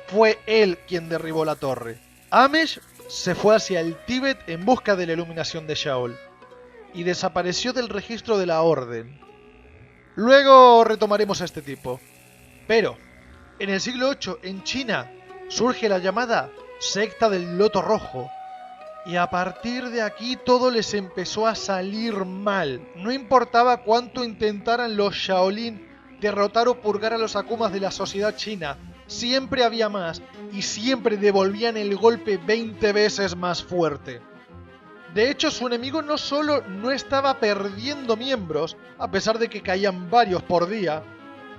Fue él quien derribó la torre. Amesh se fue hacia el Tíbet en busca de la iluminación de Shaol, y desapareció del registro de la Orden. Luego retomaremos a este tipo. Pero, en el siglo VIII, en China, surge la llamada Secta del Loto Rojo. Y a partir de aquí todo les empezó a salir mal. No importaba cuánto intentaran los Shaolin derrotar o purgar a los Akumas de la sociedad china, siempre había más y siempre devolvían el golpe 20 veces más fuerte. De hecho, su enemigo no solo no estaba perdiendo miembros, a pesar de que caían varios por día,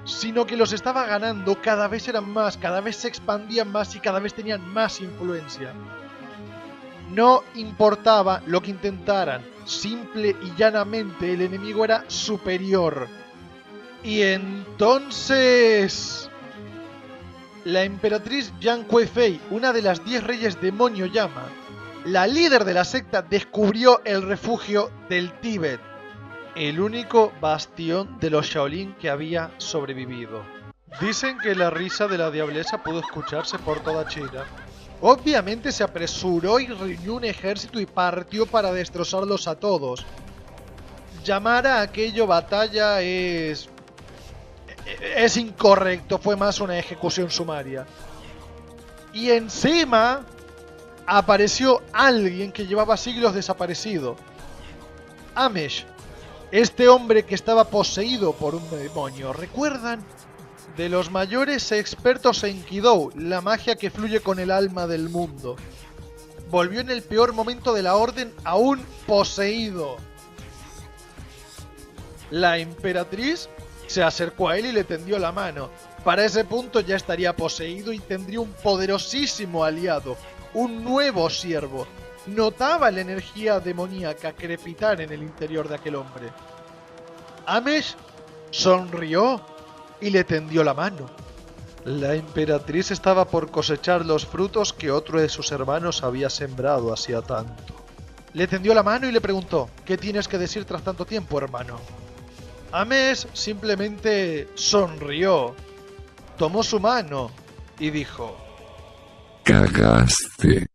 sino que los estaba ganando, cada vez eran más, cada vez se expandían más y cada vez tenían más influencia. No importaba lo que intentaran, simple y llanamente el enemigo era superior. Y entonces... la emperatriz Yang Kuei-fei, una de las 10 reyes demonio llama, la líder de la secta, descubrió el refugio del Tíbet, el único bastión de los Shaolin que había sobrevivido. Dicen que la risa de la diablesa pudo escucharse por toda China. Obviamente se apresuró y reunió un ejército y partió para destrozarlos a todos. Llamar a aquello batalla es incorrecto, fue más una ejecución sumaria. Y encima apareció alguien que llevaba siglos desaparecido. Amesh, este hombre que estaba poseído por un demonio. ¿Recuerdan? De los mayores expertos en Kidou, la magia que fluye con el alma del mundo. Volvió en el peor momento de la orden aún poseído. La emperatriz se acercó a él y le tendió la mano. Para ese punto ya estaría poseído y tendría un poderosísimo aliado, un nuevo siervo. Notaba la energía demoníaca crepitar en el interior de aquel hombre. Amesh sonrió y le tendió la mano. La emperatriz estaba por cosechar los frutos que otro de sus hermanos había sembrado hacía tanto. Le tendió la mano y le preguntó: ¿qué tienes que decir tras tanto tiempo, hermano? Amesh simplemente sonrió, tomó su mano y dijo: Cagaste.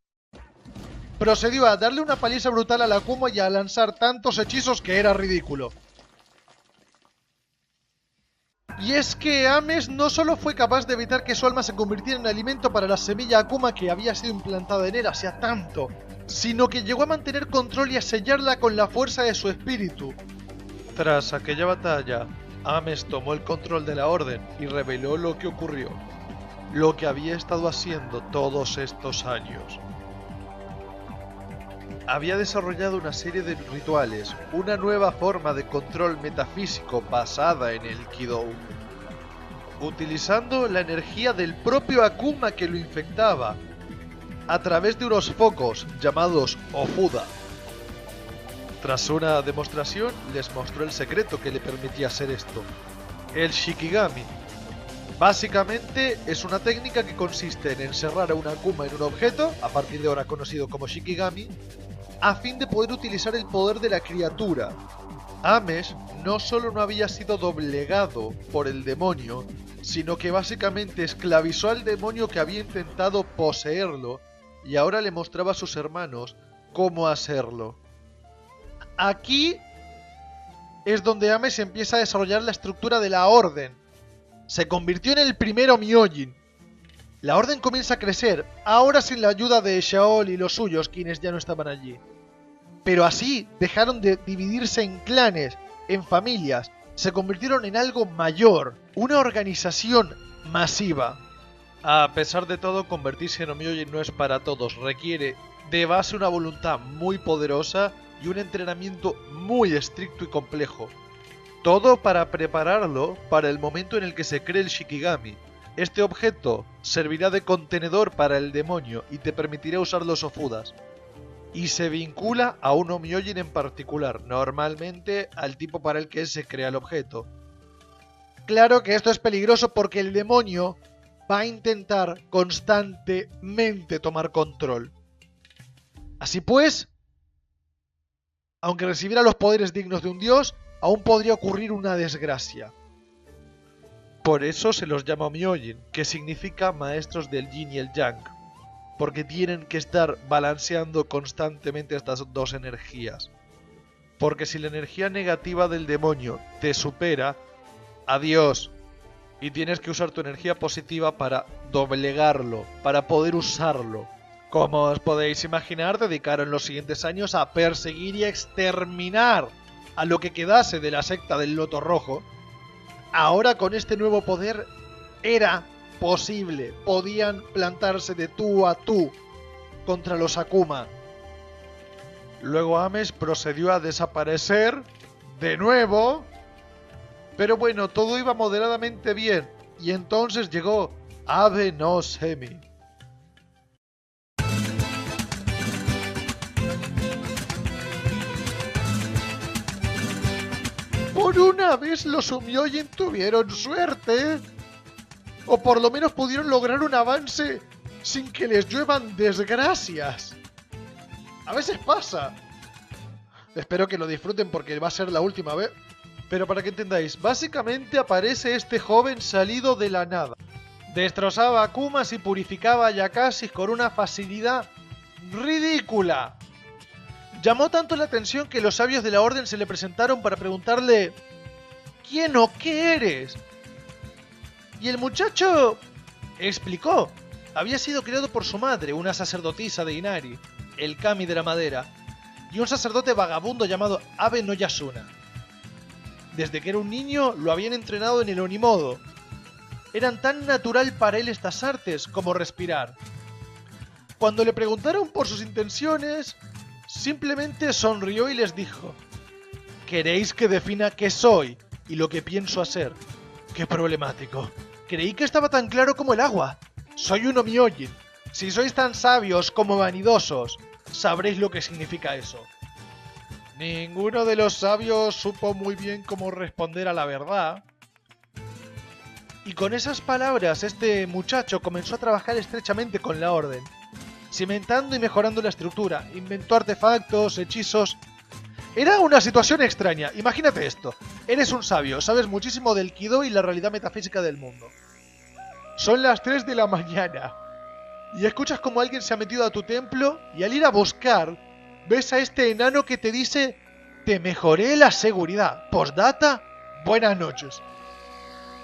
Procedió a darle una paliza brutal a la Akuma y a lanzar tantos hechizos que era ridículo. Y es que Amesh no solo fue capaz de evitar que su alma se convirtiera en alimento para la semilla Akuma que había sido implantada en él hacía tanto, sino que llegó a mantener control y a sellarla con la fuerza de su espíritu. Tras aquella batalla, Amesh tomó el control de la orden y reveló lo que ocurrió, lo que había estado haciendo todos estos años. Había desarrollado una serie de rituales, una nueva forma de control metafísico basada en el Kidou, utilizando la energía del propio Akuma que lo infectaba, a través de unos focos llamados Ofuda. Tras una demostración, les mostró el secreto que le permitía hacer esto, el Shikigami. Básicamente es una técnica que consiste en encerrar a un Akuma en un objeto, a partir de ahora conocido como Shikigami, a fin de poder utilizar el poder de la criatura. Amesh no solo no había sido doblegado por el demonio, sino que básicamente esclavizó al demonio que había intentado poseerlo y ahora le mostraba a sus hermanos cómo hacerlo. Aquí es donde Amesh empieza a desarrollar la estructura de la orden. Se convirtió en el primero Myojin. La orden comienza a crecer, ahora sin la ayuda de Shaol y los suyos, quienes ya no estaban allí. Pero así dejaron de dividirse en clanes, en familias, se convirtieron en algo mayor, una organización masiva. A pesar de todo, convertirse en Myojin no es para todos, requiere de base una voluntad muy poderosa y un entrenamiento muy estricto y complejo. Todo para prepararlo para el momento en el que se cree el Shikigami. Este objeto servirá de contenedor para el demonio y te permitirá usar los Ofudas. Y se vincula a un Myojin en particular, normalmente al tipo para el que se crea el objeto. Claro que esto es peligroso porque el demonio va a intentar constantemente tomar control. Así pues, aunque recibiera los poderes dignos de un dios, aún podría ocurrir una desgracia. Por eso se los llama Myojin, que significa maestros del yin y el yang, porque tienen que estar balanceando constantemente estas dos energías. Porque si la energía negativa del demonio te supera, adiós, y tienes que usar tu energía positiva para doblegarlo, para poder usarlo. Como os podéis imaginar, dedicaron los siguientes años a perseguir y exterminar a lo que quedase de la secta del Loto Rojo. Ahora con este nuevo poder era posible, podían plantarse de tú a tú contra los Akuma. Luego Amesh procedió a desaparecer de nuevo, pero bueno, todo iba moderadamente bien, y entonces llegó Abe no Semi. una vez los Umyoyin tuvieron suerte. O por lo menos pudieron lograr un avance sin que les lluevan desgracias. A veces pasa. Espero que lo disfruten porque va a ser la última vez. Pero para que entendáis, básicamente aparece este joven salido de la nada. Destrozaba Akumas y purificaba a Yakasis con una facilidad ridícula. Llamó tanto la atención que los sabios de la orden se le presentaron para preguntarle ¿quién o qué eres? Y el muchacho explicó. Había sido criado por su madre, una sacerdotisa de Inari, el kami de la madera, y un sacerdote vagabundo llamado Abe no Yasuna. Desde que era un niño lo habían entrenado en el Onimodo. Eran tan natural para él estas artes como respirar. Cuando le preguntaron por sus intenciones, simplemente sonrió y les dijo: ¿queréis que defina qué soy y lo que pienso hacer? ¡Qué problemático! Creí que estaba tan claro como el agua. Soy un Omyoyin. Si sois tan sabios como vanidosos, sabréis lo que significa eso. Ninguno de los sabios supo muy bien cómo responder a la verdad. Y con esas palabras, este muchacho comenzó a trabajar estrechamente con la orden, cimentando y mejorando la estructura. Inventó artefactos, hechizos. Era una situación extraña. Imagínate esto. Eres un sabio, sabes muchísimo del Kido y la realidad metafísica del mundo. Son las 3 de la mañana. Y escuchas como alguien se ha metido a tu templo y al ir a buscar, ves a este enano que te dice: te mejoré la seguridad. Postdata, buenas noches.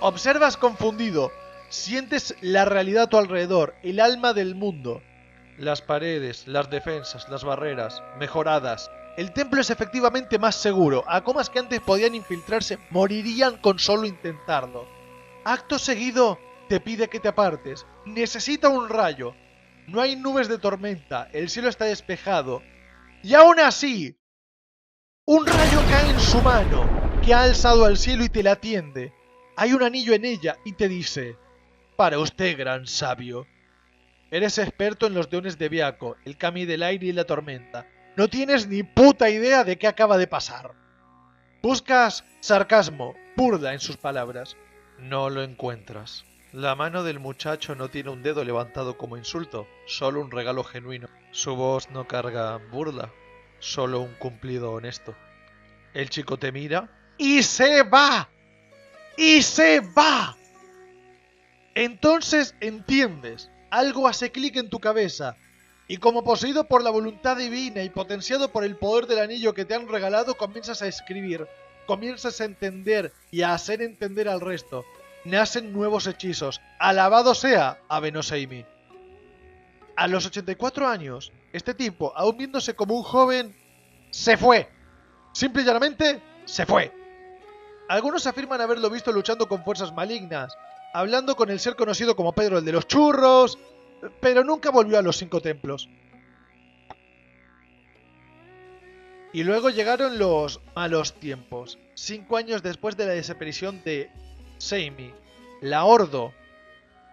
Observas confundido. Sientes la realidad a tu alrededor, el alma del mundo. Las paredes, las defensas, las barreras, mejoradas. El templo es efectivamente más seguro. Akumas que antes podían infiltrarse morirían con solo intentarlo. Acto seguido, te pide que te apartes. Necesita un rayo. No hay nubes de tormenta. El cielo está despejado. Y aún así, un rayo cae en su mano, que ha alzado al cielo y te la atiende. Hay un anillo en ella y te dice: para usted, gran sabio. Eres experto en los dones de Byakko, el kami del aire y la tormenta. No tienes ni puta idea de qué acaba de pasar. Buscas sarcasmo, burla en sus palabras. No lo encuentras. La mano del muchacho no tiene un dedo levantado como insulto, solo un regalo genuino. Su voz no carga burla, solo un cumplido honesto. El chico te mira y se va. ¡Y se va! Entonces entiendes. Algo hace clic en tu cabeza. Y como poseído por la voluntad divina y potenciado por el poder del anillo que te han regalado, comienzas a escribir. Comienzas a entender y a hacer entender al resto. Nacen nuevos hechizos. Alabado sea Abe no Seimi. A los 84 años, este tipo, aún viéndose como un joven, se fue. Simple y llanamente, se fue. Algunos afirman haberlo visto luchando con fuerzas malignas, hablando con el ser conocido como Pedro el de los churros, pero nunca volvió a los 5 templos. Y luego llegaron los malos tiempos. 5 años después de la desaparición de Seimi, la Ordo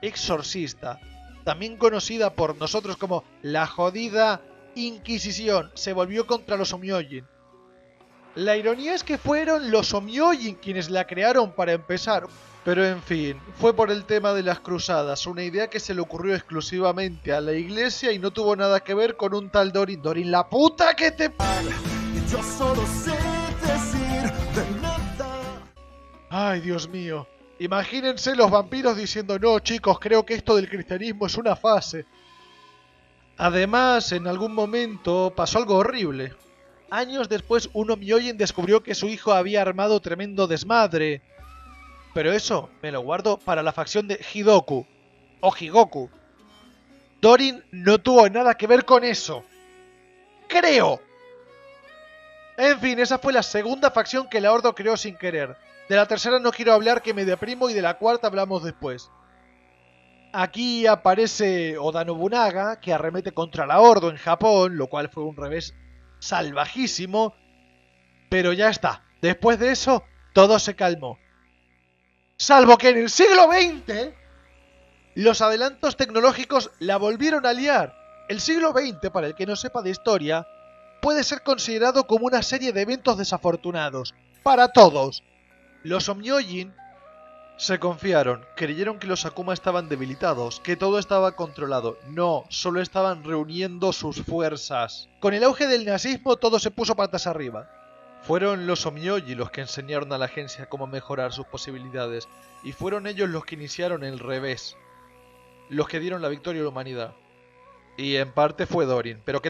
Exorcista, también conocida por nosotros como la jodida Inquisición, se volvió contra los Omyoyin. La ironía es que fueron los Omyoyin quienes la crearon para empezar. Pero en fin, fue por el tema de las cruzadas, una idea que se le ocurrió exclusivamente a la iglesia y no tuvo nada que ver con un tal Dorin. Dorin, la puta que te... Yo solo sé decir de nada. Ay, Dios mío. Imagínense los vampiros diciendo: no, chicos, creo que esto del cristianismo es una fase. Además, en algún momento pasó algo horrible. Años después, un Omyoyin descubrió que su hijo había armado tremendo desmadre. Pero eso me lo guardo para la facción de Hidoku o Higoku. Dorin no tuvo nada que ver con eso. ¡Creo! En fin, esa fue la segunda facción que la Ordo creó sin querer. De la tercera no quiero hablar, que me deprimo, y de la cuarta hablamos después. Aquí aparece Oda Nobunaga, que arremete contra la Ordo en Japón, lo cual fue un revés salvajísimo. Pero ya está. Después de eso, todo se calmó. Salvo que en el siglo XX, los adelantos tecnológicos la volvieron a liar. El siglo XX, para el que no sepa de historia, puede ser considerado como una serie de eventos desafortunados. Para todos. Los Omyojin se confiaron, creyeron que los Akuma estaban debilitados, que todo estaba controlado. No, solo estaban reuniendo sus fuerzas. Con el auge del nazismo todo se puso patas arriba. Fueron los Omyoji los que enseñaron a la agencia cómo mejorar sus posibilidades, y fueron ellos los que iniciaron el revés, los que dieron la victoria a la humanidad. Y en parte fue Dorin, pero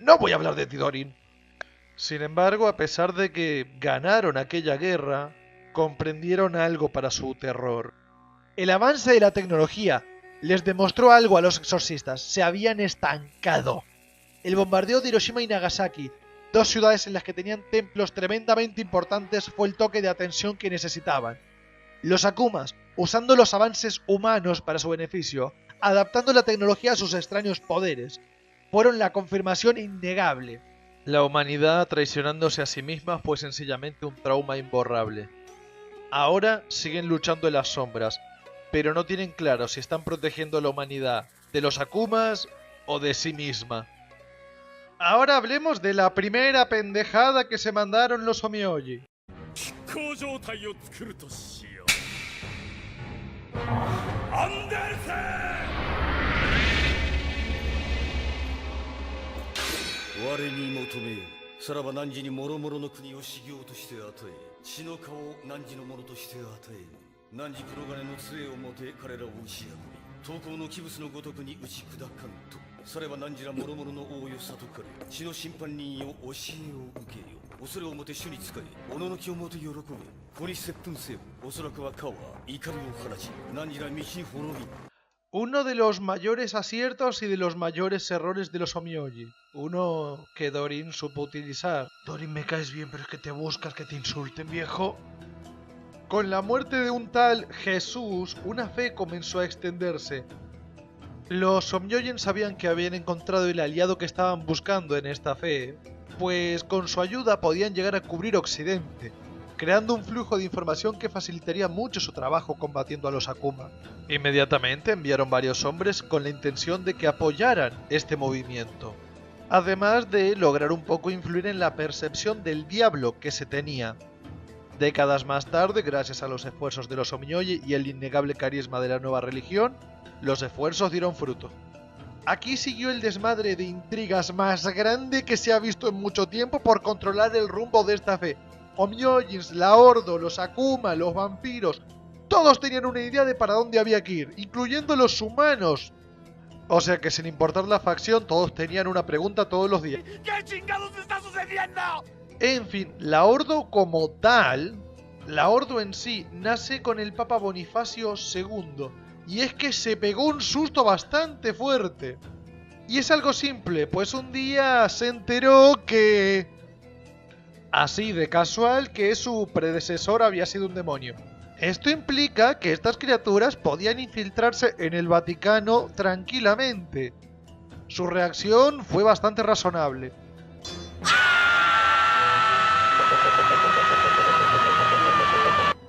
no voy a hablar de ti, Dorin. Sin embargo, a pesar de que ganaron aquella guerra, comprendieron algo para su terror. El avance de la tecnología les demostró algo a los exorcistas. Se habían estancado. El bombardeo de Hiroshima y Nagasaki, dos ciudades en las que tenían templos tremendamente importantes, fue el toque de atención que necesitaban. Los Akumas, usando los avances humanos para su beneficio, adaptando la tecnología a sus extraños poderes, fueron la confirmación innegable. La humanidad traicionándose a sí misma fue sencillamente un trauma imborrable. Ahora siguen luchando en las sombras, pero no tienen claro si están protegiendo a la humanidad de los Akumas o de sí misma. Ahora hablemos de la primera pendejada que se mandaron los Omyoji. Uno de los mayores aciertos y de los mayores errores de los Omyoji. Uno que Dorin supo utilizar. Dorin, me caes bien, pero es que te buscas que te insulten, viejo. Con la muerte de un tal Jesús, una fe comenzó a extenderse. Los Omyojin sabían que habían encontrado el aliado que estaban buscando en esta fe, pues con su ayuda podían llegar a cubrir Occidente, creando un flujo de información que facilitaría mucho su trabajo combatiendo a los Akuma. Inmediatamente enviaron varios hombres con la intención de que apoyaran este movimiento, además de lograr un poco influir en la percepción del diablo que se tenía. Décadas más tarde, gracias a los esfuerzos de los Omyoji y el innegable carisma de la nueva religión, los esfuerzos dieron fruto. Aquí siguió el desmadre de intrigas más grande que se ha visto en mucho tiempo por controlar el rumbo de esta fe. Omyojins, la Ordo, los Akuma, los vampiros, todos tenían una idea de para dónde había que ir, incluyendo los humanos. O sea que sin importar la facción, todos tenían una pregunta todos los días. ¿Qué chingados está sucediendo? En fin, la Ordo como tal, la Ordo en sí, nace con el Papa Bonifacio II, y es que se pegó un susto bastante fuerte. Y es algo simple, pues un día se enteró que... así de casual, que su predecesor había sido un demonio. Esto implica que estas criaturas podían infiltrarse en el Vaticano tranquilamente. Su reacción fue bastante razonable.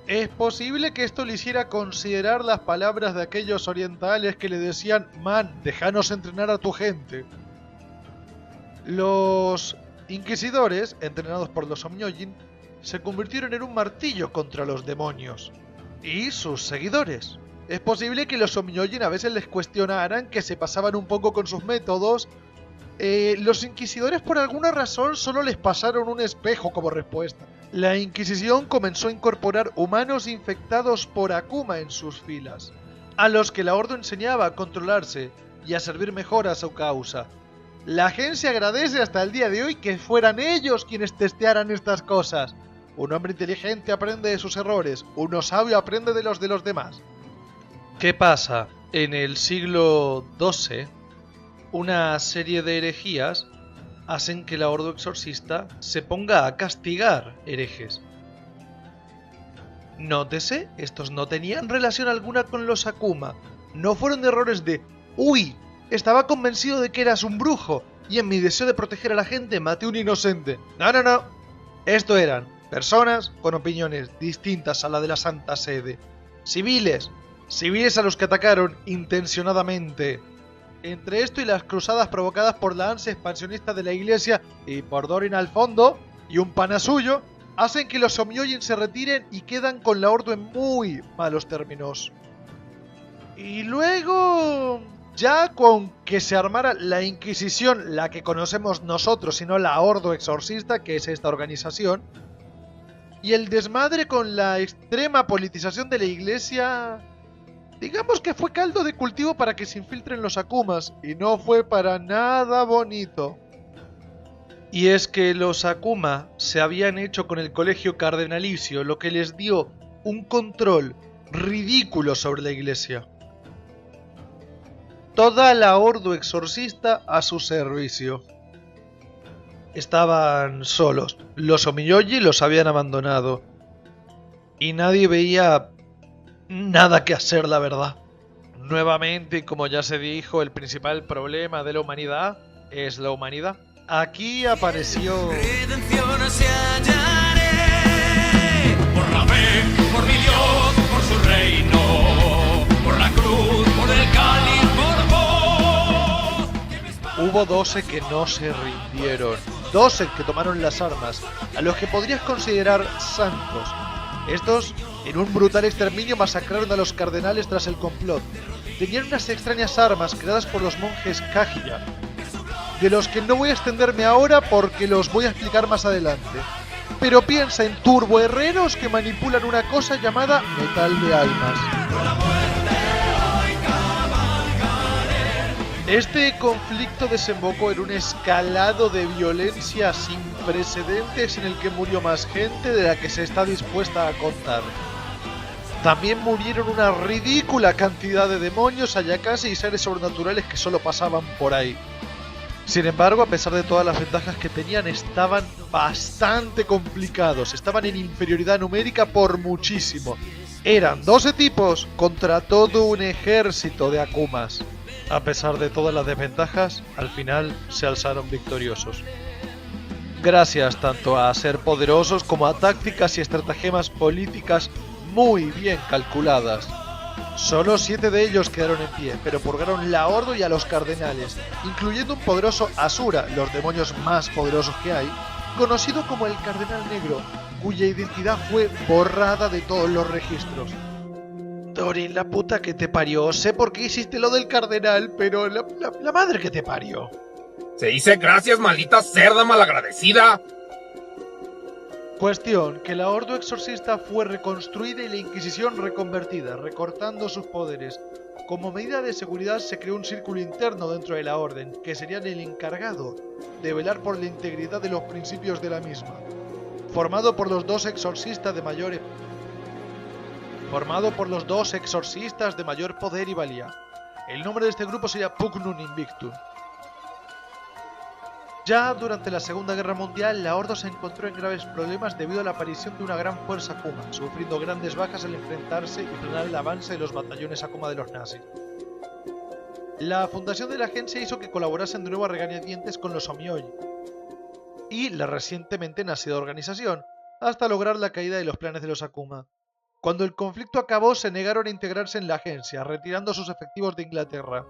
Es posible que esto le hiciera considerar las palabras de aquellos orientales que le decían: man, déjanos entrenar a tu gente. Los inquisidores, entrenados por los Omyojin, se convirtieron en un martillo contra los demonios y sus seguidores. Es posible que los Omyojin a veces les cuestionaran, que se pasaban un poco con sus métodos. Los inquisidores por alguna razón solo les pasaron un espejo como respuesta. La Inquisición comenzó a incorporar humanos infectados por Akuma en sus filas, a los que la Ordo enseñaba a controlarse y a servir mejor a su causa. La agencia agradece hasta el día de hoy que fueran ellos quienes testearan estas cosas. Un hombre inteligente aprende de sus errores, uno sabio aprende de los demás. ¿Qué pasa? En el siglo XII, una serie de herejías hacen que la Ordo Exorcista se ponga a castigar herejes. Nótese, estos no tenían relación alguna con los Akuma. No fueron errores de «Uy, estaba convencido de que eras un brujo y en mi deseo de proteger a la gente maté a un inocente». No. Esto eran personas con opiniones distintas a la de la Santa Sede. Civiles a los que atacaron intencionadamente. Entre esto y las cruzadas provocadas por la ansia expansionista de la iglesia y por Dorin al fondo y un pana suyo, hacen que los Somyoyin se retiren y quedan con la Ordo en muy malos términos. Y luego, ya con que se armara la Inquisición, la que conocemos nosotros, sino la Ordo Exorcista, que es esta organización, y el desmadre con la extrema politización de la Iglesia, digamos que fue caldo de cultivo para que se infiltren los Akumas, y no fue para nada bonito. Y es que los Akuma se habían hecho con el colegio cardenalicio, lo que les dio un control ridículo sobre la Iglesia. Toda la Ordo Exorcista a su servicio. Estaban solos. Los Omiyoji los habían abandonado. Y nadie veía nada que hacer, la verdad. Nuevamente, como ya se dijo, el principal problema de la humanidad es la humanidad. Aquí apareció... Redención se hallaré por la fe, por mi Dios, por su reino, por la cruz, por el cáliz, por vos. Hubo 12 que no se rindieron, 12 que tomaron las armas, a los que podrías considerar santos. Estos, en un brutal exterminio, masacraron a los cardenales tras el complot. Tenían unas extrañas armas creadas por los monjes Kajiya, de los que no voy a extenderme ahora porque los voy a explicar más adelante. Pero piensa en turboherreros que manipulan una cosa llamada metal de almas. Este conflicto desembocó en un escalado de violencia sin precedentes en el que murió más gente de la que se está dispuesta a contar. También murieron una ridícula cantidad de demonios, ayakase y seres sobrenaturales que solo pasaban por ahí. Sin embargo, a pesar de todas las ventajas que tenían, estaban bastante complicados, estaban en inferioridad numérica por muchísimo. Eran 12 tipos contra todo un ejército de Akumas. A pesar de todas las desventajas, al final se alzaron victoriosos. Gracias tanto a ser poderosos como a tácticas y estratagemas políticas muy bien calculadas. Solo 7 de ellos quedaron en pie, pero purgaron la Ordo y a los cardenales, incluyendo un poderoso Asura, los demonios más poderosos que hay, conocido como el Cardenal Negro, cuya identidad fue borrada de todos los registros. Thorin, la puta que te parió, sé por qué hiciste lo del cardenal, pero la madre que te parió. Se dice gracias, maldita cerda malagradecida. Cuestión, que la Ordo Exorcista fue reconstruida y la Inquisición reconvertida, recortando sus poderes. Como medida de seguridad se creó un círculo interno dentro de la Orden, que sería el encargado de velar por la integridad de los principios de la misma. Formado por los dos exorcistas de mayor poder y valía. El nombre de este grupo sería Pugnun Invictus. Ya durante la Segunda Guerra Mundial, la Ordo se encontró en graves problemas debido a la aparición de una gran fuerza Akuma, sufriendo grandes bajas al enfrentarse y frenar el avance de los batallones Akuma de los nazis. La fundación de la agencia hizo que colaborasen de nuevo a regañadientes con los Omyoji y la recientemente nacida organización, hasta lograr la caída de los planes de los Akuma. Cuando el conflicto acabó, se negaron a integrarse en la agencia, retirando sus efectivos de Inglaterra.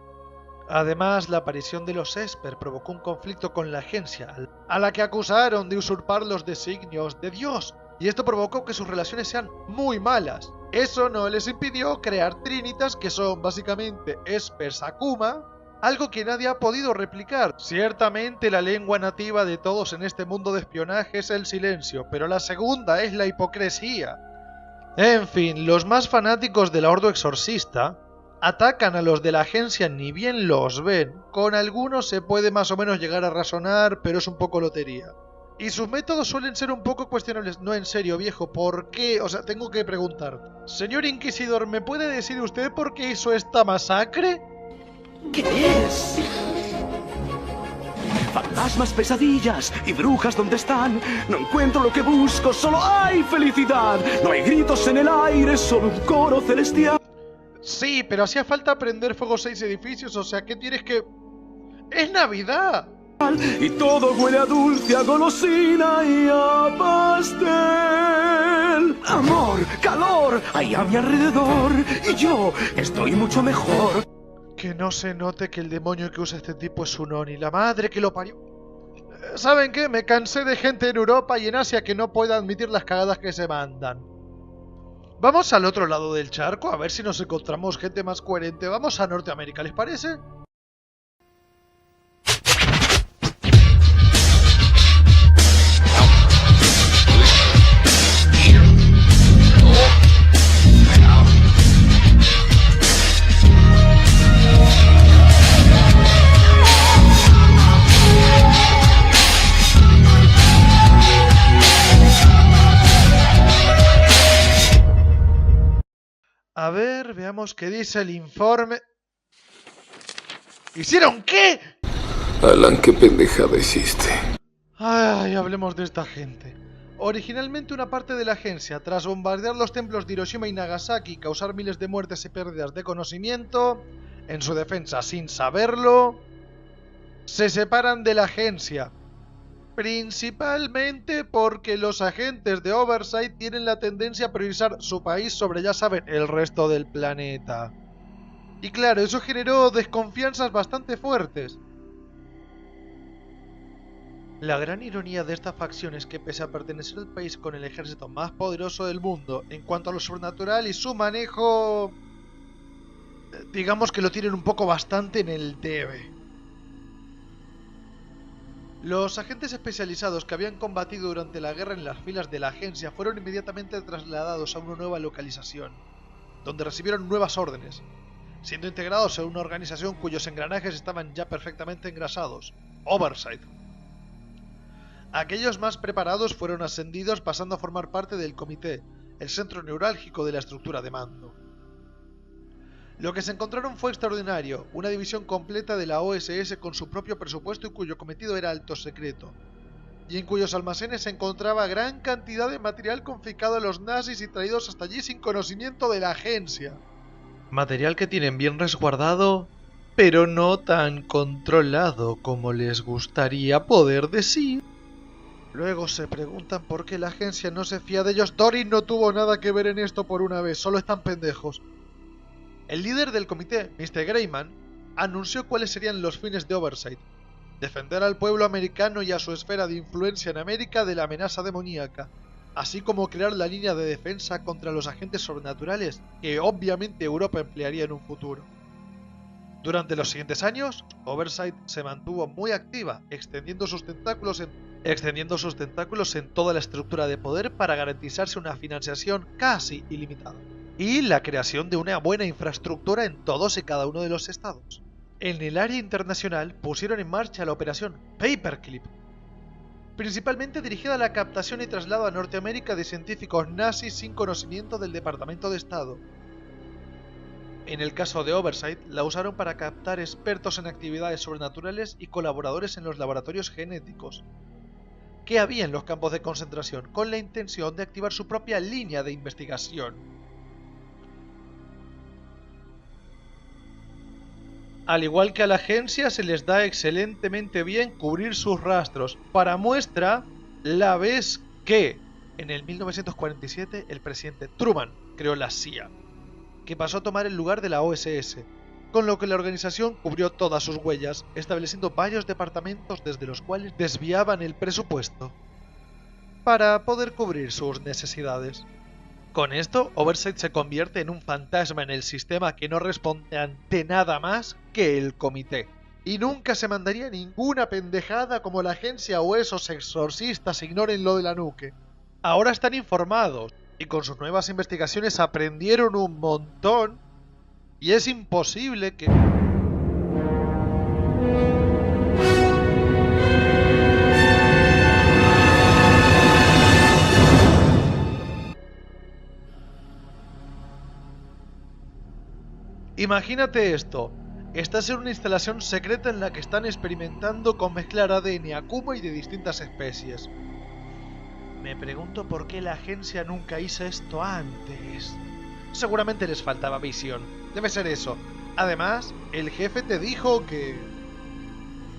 Además, la aparición de los Esper provocó un conflicto con la agencia, a la que acusaron de usurpar los designios de Dios, y esto provocó que sus relaciones sean muy malas. Eso no les impidió crear Trinitas, que son básicamente Espers Akuma, algo que nadie ha podido replicar. Ciertamente la lengua nativa de todos en este mundo de espionaje es el silencio, pero la segunda es la hipocresía. En fin, los más fanáticos de la Ordo Exorcista atacan a los de la agencia ni bien los ven. Con algunos se puede más o menos llegar a razonar, pero es un poco lotería. Y sus métodos suelen ser un poco cuestionables. No, en serio, viejo, ¿por qué? O sea, tengo que preguntar. Señor Inquisidor, ¿me puede decir usted por qué hizo esta masacre? ¿Qué es? Fantasmas, pesadillas y brujas, ¿dónde están? No encuentro lo que busco, solo hay felicidad. No hay gritos en el aire, solo un coro celestial. Sí, pero hacía falta prender fuego 6 edificios, o sea, ¿qué tienes que...? ¡Es Navidad! Y todo huele a dulce, a golosina y a pastel. Amor, calor, hay a mi alrededor y yo estoy mucho mejor. Que no se note que el demonio que usa este tipo es un Oni, la madre que lo parió. ¿Saben qué? Me cansé de gente en Europa y en Asia que no pueda admitir las cagadas que se mandan. Vamos al otro lado del charco a ver si nos encontramos gente más coherente. Vamos a Norteamérica, ¿les parece? A ver, veamos qué dice el informe. ¿Hicieron qué? Alan, qué pendejada hiciste. Ay, hablemos de esta gente. Originalmente una parte de la agencia, tras bombardear los templos de Hiroshima y Nagasaki y causar miles de muertes y pérdidas de conocimiento, en su defensa sin saberlo, se separan de la agencia. Principalmente porque los agentes de Oversight tienen la tendencia a priorizar su país sobre, ya saben, el resto del planeta. Y claro, eso generó desconfianzas bastante fuertes. La gran ironía de esta facción es que pese a pertenecer al país con el ejército más poderoso del mundo en cuanto a lo sobrenatural y su manejo, digamos que lo tienen un poco bastante en el debe. Los agentes especializados que habían combatido durante la guerra en las filas de la agencia fueron inmediatamente trasladados a una nueva localización, donde recibieron nuevas órdenes, siendo integrados en una organización cuyos engranajes estaban ya perfectamente engrasados, Oversight. Aquellos más preparados fueron ascendidos pasando a formar parte del comité, el centro neurálgico de la estructura de mando. Lo que se encontraron fue extraordinario, una división completa de la OSS con su propio presupuesto y cuyo cometido era alto secreto, y en cuyos almacenes se encontraba gran cantidad de material confiscado a los nazis y traídos hasta allí sin conocimiento de la agencia. Material que tienen bien resguardado, pero no tan controlado como les gustaría poder decir. Luego se preguntan por qué la agencia no se fía de ellos. Dorin no tuvo nada que ver en esto por una vez, solo están pendejos. El líder del comité, Mr. Greyman, anunció cuáles serían los fines de Oversight: defender al pueblo americano y a su esfera de influencia en América de la amenaza demoníaca, así como crear la línea de defensa contra los agentes sobrenaturales que obviamente Europa emplearía en un futuro. Durante los siguientes años, Oversight se mantuvo muy activa, extendiendo sus tentáculos en toda la estructura de poder para garantizarse una financiación casi ilimitada y la creación de una buena infraestructura en todos y cada uno de los estados. En el área internacional pusieron en marcha la operación Paperclip, principalmente dirigida a la captación y traslado a Norteamérica de científicos nazis sin conocimiento del Departamento de Estado. En el caso de Oversight, la usaron para captar expertos en actividades sobrenaturales y colaboradores en los laboratorios genéticos que había en los campos de concentración, con la intención de activar su propia línea de investigación. Al igual que a la agencia, se les da excelentemente bien cubrir sus rastros. Para muestra, la vez que, en el 1947, el presidente Truman creó la CIA, que pasó a tomar el lugar de la OSS, con lo que la organización cubrió todas sus huellas, estableciendo varios departamentos desde los cuales desviaban el presupuesto para poder cubrir sus necesidades. Con esto, Oversight se convierte en un fantasma en el sistema que no responde ante nada más que el comité. Y nunca se mandaría ninguna pendejada como la agencia o esos exorcistas ignoren lo de la nuke. Ahora están informados y con sus nuevas investigaciones aprendieron un montón y es imposible que... Imagínate esto, estás en una instalación secreta en la que están experimentando con mezclar ADN Akuma y de distintas especies. Me pregunto por qué la agencia nunca hizo esto antes. Seguramente les faltaba visión, debe ser eso. Además, el jefe te dijo que...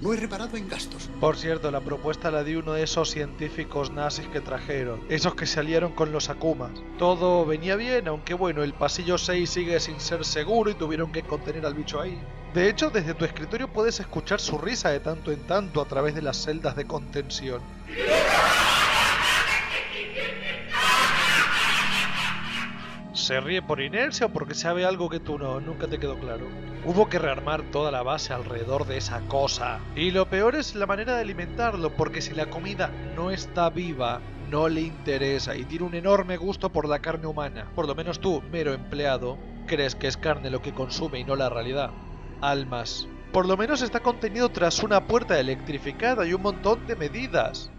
No he reparado en gastos. Por cierto, la propuesta la dio uno de esos científicos nazis que trajeron, esos que se aliaron con los Akumas. Todo venía bien, aunque bueno, el pasillo 6 sigue sin ser seguro y tuvieron que contener al bicho ahí. De hecho, desde tu escritorio puedes escuchar su risa de tanto en tanto a través de las celdas de contención. ¿Se ríe por inercia o porque sabe algo que tú no? Nunca te quedó claro. Hubo que rearmar toda la base alrededor de esa cosa. Y lo peor es la manera de alimentarlo, porque si la comida no está viva, no le interesa y tiene un enorme gusto por la carne humana. Por lo menos tú, mero empleado, crees que es carne lo que consume y no la realidad. Almas. Por lo menos está contenido tras una puerta electrificada y un montón de medidas.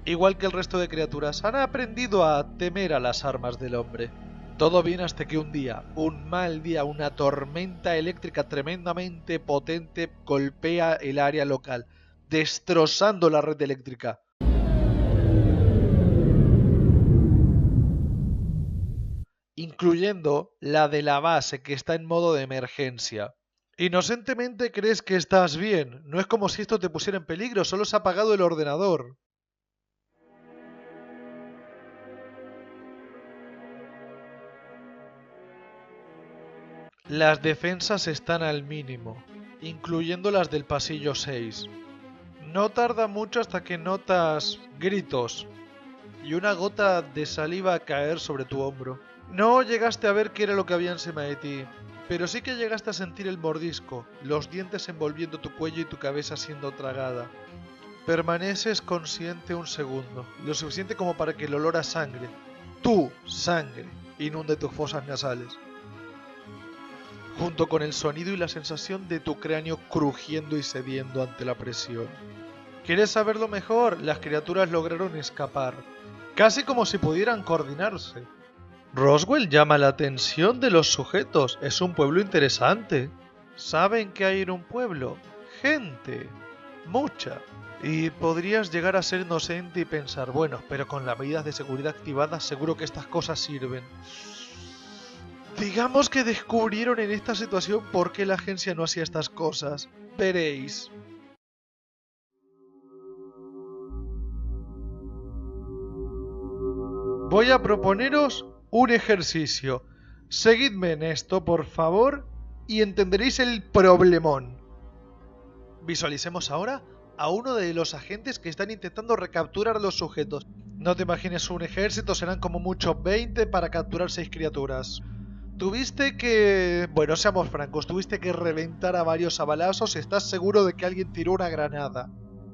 Igual que el resto de criaturas, han aprendido a temer a las armas del hombre. Todo bien hasta que un día, un mal día, una tormenta eléctrica tremendamente potente golpea el área local, destrozando la red eléctrica. Incluyendo la de la base que está en modo de emergencia. Inocentemente crees que estás bien, no es como si esto te pusiera en peligro, solo se ha apagado el ordenador. Las defensas están al mínimo, incluyendo las del pasillo 6. No tarda mucho hasta que notas gritos y una gota de saliva caer sobre tu hombro. No llegaste a ver qué era lo que había encima de ti, pero sí que llegaste a sentir el mordisco, los dientes envolviendo tu cuello y tu cabeza siendo tragada. Permaneces consciente un segundo, lo suficiente como para que el olor a sangre, tu sangre, inunde tus fosas nasales, junto con el sonido y la sensación de tu cráneo crujiendo y cediendo ante la presión. ¿Quieres saberlo mejor? Las criaturas lograron escapar, casi como si pudieran coordinarse. Roswell llama la atención de los sujetos, es un pueblo interesante. ¿Saben qué hay en un pueblo? Gente, mucha. Y podrías llegar a ser inocente y pensar, bueno, pero con las medidas de seguridad activadas seguro que estas cosas sirven. Digamos que descubrieron en esta situación por qué la agencia no hacía estas cosas. Veréis. Voy a proponeros un ejercicio. Seguidme en esto, por favor, y entenderéis el problemón. Visualicemos ahora a uno de los agentes que están intentando recapturar a los sujetos. No te imagines un ejército, serán como mucho 20 para capturar 6 criaturas. Tuviste que... bueno, seamos francos, tuviste que reventar a varios a balazos, estás seguro de que alguien tiró una granada.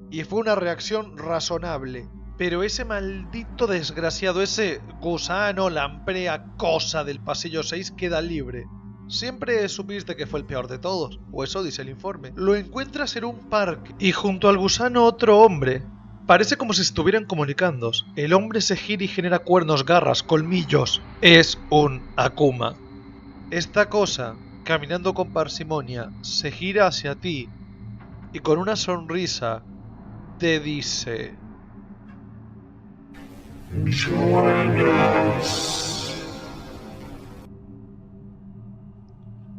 Y fue una reacción razonable. Pero ese maldito desgraciado, ese gusano, lamprea, cosa del pasillo 6 queda libre. Siempre supiste que fue el peor de todos, o eso dice el informe. Lo encuentras en un parque, y junto al gusano otro hombre. Parece como si estuvieran comunicándose. El hombre se gira y genera cuernos, garras, colmillos. Es un Akuma. Esta cosa, caminando con parsimonia, se gira hacia ti y con una sonrisa te dice: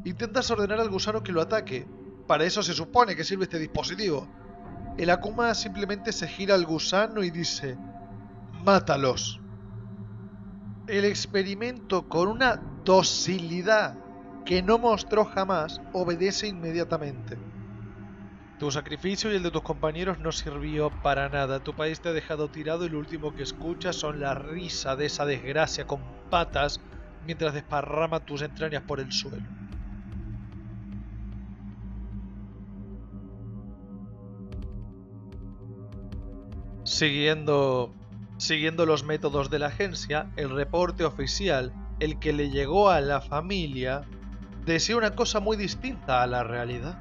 intentas ordenar al gusano que lo ataque. Para eso se supone que sirve este dispositivo. El Akuma simplemente se gira al gusano y dice: mátalos. El experimento, con una docilidad que no mostró jamás, obedece inmediatamente. Tu sacrificio y el de tus compañeros no sirvió para nada. Tu país te ha dejado tirado y lo último que escuchas son la risa de esa desgracia con patas mientras desparrama tus entrañas por el suelo. Siguiendo los métodos de la agencia, el reporte oficial, el que le llegó a la familia, decía una cosa muy distinta a la realidad.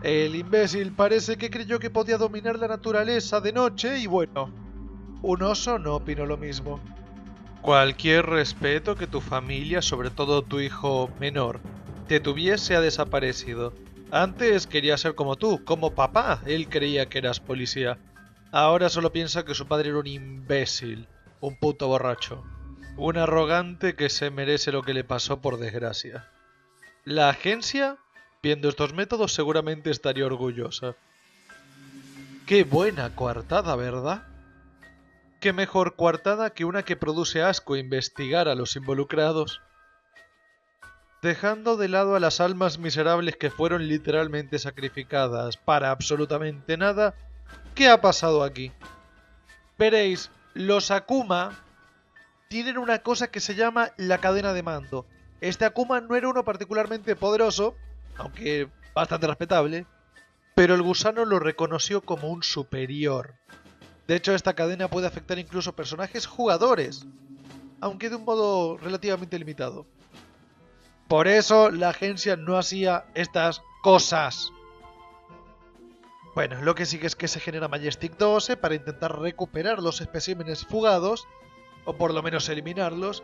El imbécil parece que creyó que podía dominar la naturaleza de noche y bueno, un oso no opinó lo mismo. Cualquier respeto que tu familia, sobre todo tu hijo menor, te tuviese ha desaparecido. Antes quería ser como tú, como papá, él creía que eras policía. Ahora solo piensa que su padre era un imbécil, un puto borracho, un arrogante que se merece lo que le pasó por desgracia. La agencia, viendo estos métodos, seguramente estaría orgullosa. Qué buena coartada, ¿verdad? Qué mejor coartada que una que produce asco investigar a los involucrados. Dejando de lado a las almas miserables que fueron literalmente sacrificadas para absolutamente nada, ¿qué ha pasado aquí? Veréis, los Akuma tienen una cosa que se llama la cadena de mando. Este Akuma no era uno particularmente poderoso, aunque bastante respetable, pero el gusano lo reconoció como un superior. De hecho, esta cadena puede afectar incluso personajes jugadores, aunque de un modo relativamente limitado. Por eso la agencia no hacía estas cosas. Bueno, lo que sigue es que se genera Majestic 12 para intentar recuperar los especímenes fugados, o por lo menos eliminarlos.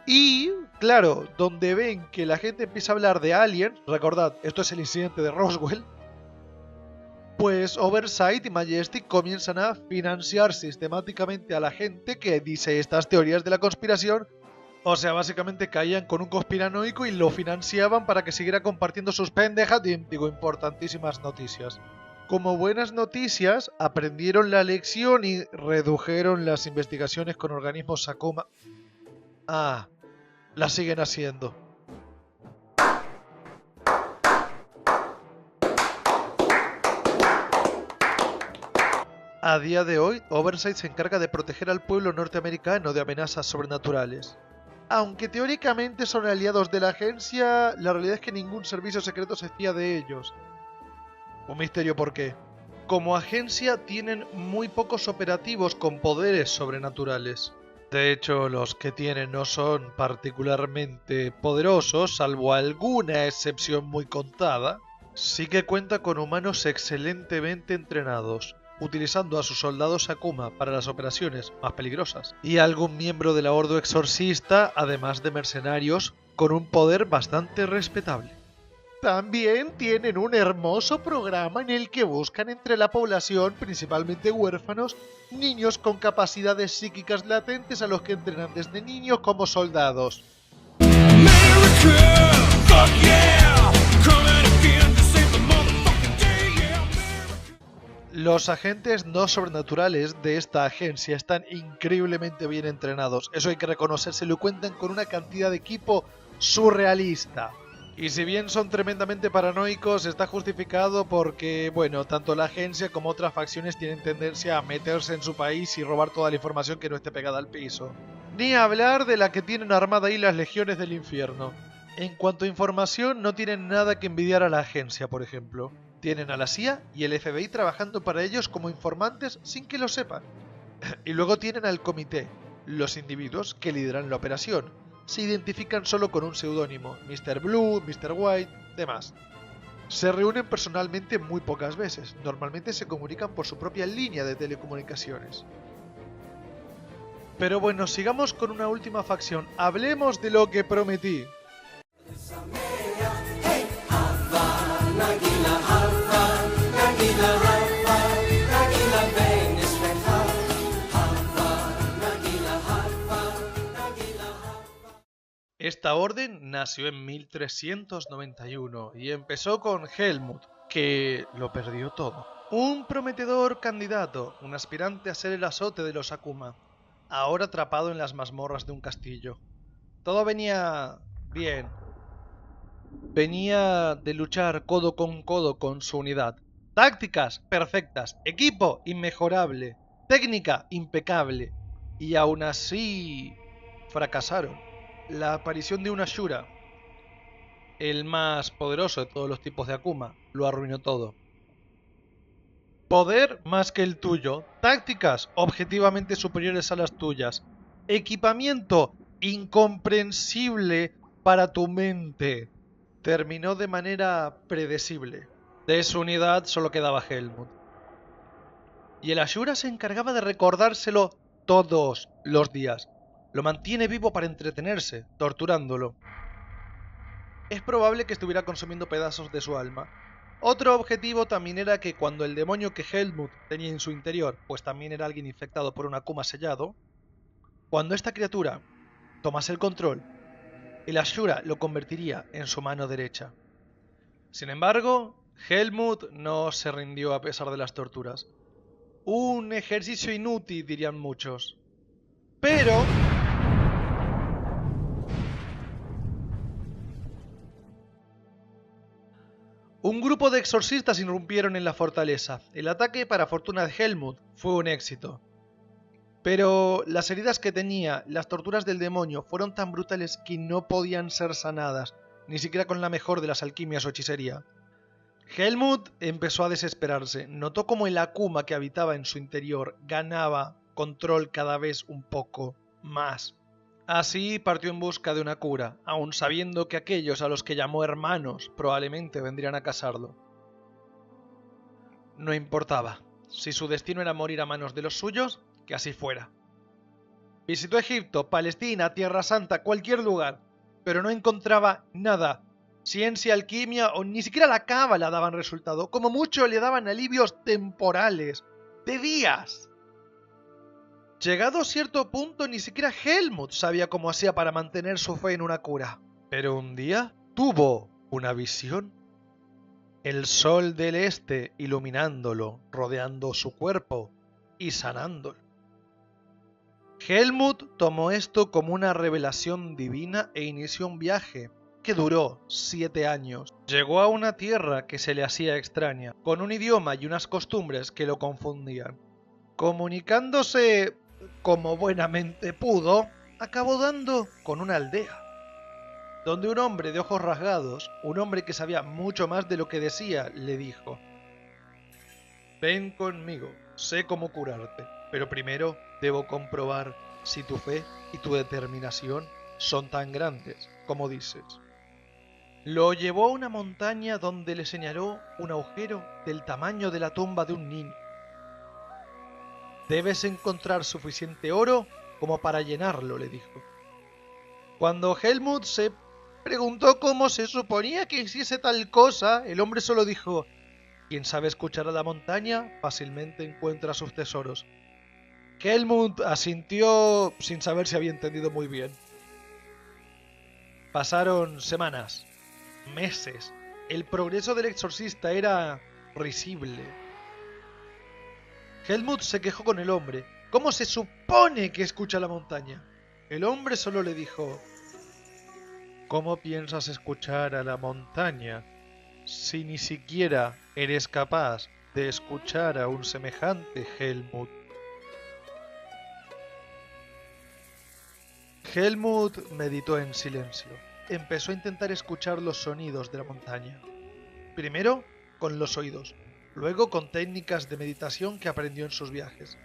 Y, claro, donde ven que la gente empieza a hablar de Alien, recordad, esto es el incidente de Roswell, pues Oversight y Majestic comienzan a financiar sistemáticamente a la gente que dice estas teorías de la conspiración. O sea, básicamente caían con un conspiranoico y lo financiaban para que siguiera compartiendo sus pendejas, digo, importantísimas noticias. Como buenas noticias, aprendieron la lección y redujeron las investigaciones con organismos Akuma. Ah, la siguen haciendo. A día de hoy, Oversight se encarga de proteger al pueblo norteamericano de amenazas sobrenaturales. Aunque teóricamente son aliados de la agencia, la realidad es que ningún servicio secreto se fía de ellos. Un misterio por qué. Como agencia tienen muy pocos operativos con poderes sobrenaturales. De hecho, los que tienen no son particularmente poderosos, salvo alguna excepción muy contada. Sí que cuenta con humanos excelentemente entrenados, utilizando a sus soldados Akuma para las operaciones más peligrosas, y algún miembro de la Ordo Exorcista, además de mercenarios, con un poder bastante respetable. También tienen un hermoso programa en el que buscan entre la población, principalmente huérfanos, niños con capacidades psíquicas latentes a los que entrenan desde niños como soldados. Los agentes no sobrenaturales de esta agencia están increíblemente bien entrenados, eso hay que reconocérselo, y cuentan con una cantidad de equipo surrealista. Y si bien son tremendamente paranoicos, está justificado porque, bueno, tanto la agencia como otras facciones tienen tendencia a meterse en su país y robar toda la información que no esté pegada al piso. Ni hablar de la que tienen armada ahí las legiones del infierno. En cuanto a información, no tienen nada que envidiar a la agencia, por ejemplo. Tienen a la CIA y el FBI trabajando para ellos como informantes sin que lo sepan. Y luego tienen al comité, los individuos que lideran la operación. Se identifican solo con un seudónimo, Mr. Blue, Mr. White, demás. Se reúnen personalmente muy pocas veces, normalmente se comunican por su propia línea de telecomunicaciones. Pero bueno, sigamos con una última facción, hablemos de lo que prometí. Esta orden nació en 1391 y empezó con Helmut, que lo perdió todo. Un prometedor candidato, un aspirante a ser el azote de los Akuma, ahora atrapado en las mazmorras de un castillo. Todo venía bien. Venía de luchar codo con su unidad. Tácticas perfectas, equipo inmejorable, técnica impecable. Y aún así fracasaron. La aparición de un Ashura, el más poderoso de todos los tipos de Akuma, lo arruinó todo. Poder más que el tuyo, tácticas objetivamente superiores a las tuyas, equipamiento incomprensible para tu mente. Terminó de manera predecible. De su unidad solo quedaba Helmut. Y el Ashura se encargaba de recordárselo todos los días. Lo mantiene vivo para entretenerse, torturándolo. Es probable que estuviera consumiendo pedazos de su alma. Otro objetivo también era que cuando el demonio que Helmut tenía en su interior, pues también era alguien infectado por un Akuma sellado, cuando esta criatura tomase el control, el Ashura lo convertiría en su mano derecha. Sin embargo, Helmut no se rindió a pesar de las torturas. Un ejercicio inútil, dirían muchos. Pero... un grupo de exorcistas irrumpieron en la fortaleza. El ataque, para fortuna de Helmut, fue un éxito. Pero las heridas que tenía, las torturas del demonio, fueron tan brutales que no podían ser sanadas, ni siquiera con la mejor de las alquimias o hechicería. Helmut empezó a desesperarse. Notó cómo el Akuma que habitaba en su interior ganaba control cada vez un poco más. Así partió en busca de una cura, aun sabiendo que aquellos a los que llamó hermanos probablemente vendrían a casarlo. No importaba. Si su destino era morir a manos de los suyos, que así fuera. Visitó Egipto, Palestina, Tierra Santa, cualquier lugar, pero no encontraba nada. Ciencia, alquimia o ni siquiera la cábala daban resultado. Como mucho le daban alivios temporales, de días. Llegado a cierto punto, ni siquiera Helmut sabía cómo hacía para mantener su fe en una cura. Pero un día tuvo una visión. El sol del este iluminándolo, rodeando su cuerpo y sanándolo. Helmut tomó esto como una revelación divina e inició un viaje que duró 7 años. Llegó a una tierra que se le hacía extraña, con un idioma y unas costumbres que lo confundían. Comunicándose como buenamente pudo, acabó dando con una aldea, donde un hombre de ojos rasgados, un hombre que sabía mucho más de lo que decía, le dijo: ven conmigo, sé cómo curarte, pero primero debo comprobar si tu fe y tu determinación son tan grandes como dices. Lo llevó a una montaña donde le señaló un agujero del tamaño de la tumba de un niño. Debes encontrar suficiente oro como para llenarlo, le dijo. Cuando Helmut se preguntó cómo se suponía que hiciese tal cosa, el hombre solo dijo: quien sabe escuchar a la montaña fácilmente encuentra sus tesoros. Helmut asintió sin saber si había entendido muy bien. Pasaron semanas, meses. El progreso del exorcista era risible. Helmut se quejó con el hombre. ¿Cómo se supone que escucha la montaña? El hombre solo le dijo: ¿cómo piensas escuchar a la montaña si ni siquiera eres capaz de escuchar a un semejante Helmut? Helmut meditó en silencio. Empezó a intentar escuchar los sonidos de la montaña. Primero con los oídos, luego con técnicas de meditación que aprendió en sus viajes.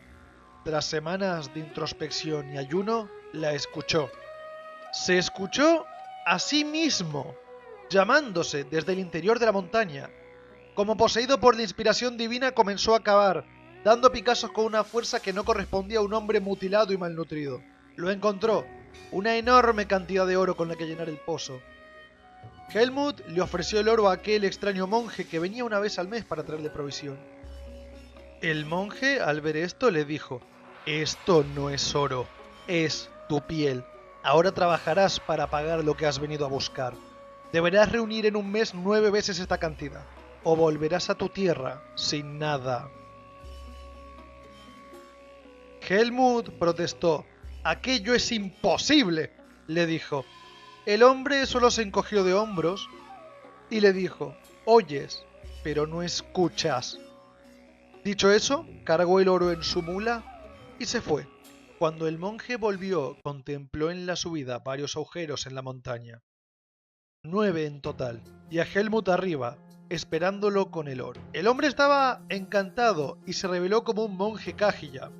Tras semanas de introspección y ayuno, la escuchó. Se escuchó a sí mismo, llamándose desde el interior de la montaña. Como poseído por la inspiración divina, comenzó a cavar, dando picazos con una fuerza que no correspondía a un hombre mutilado y malnutrido. Lo encontró, una enorme cantidad de oro con la que llenar el pozo. Helmut le ofreció el oro a aquel extraño monje que venía una vez al mes para traerle provisión. El monje, al ver esto, le dijo: esto no es oro, es tu piel. Ahora trabajarás para pagar lo que has venido a buscar. Deberás reunir en un mes 9 veces esta cantidad, o volverás a tu tierra sin nada. Helmut protestó. Aquello es imposible, le dijo. El hombre solo se encogió de hombros y le dijo: oyes, pero no escuchas. Dicho eso, cargó el oro en su mula y se fue. Cuando el monje volvió, contempló en la subida varios agujeros en la montaña. 9 en total, y a Helmut arriba, esperándolo con el oro. El hombre estaba encantado y se reveló como un monje Kagilla,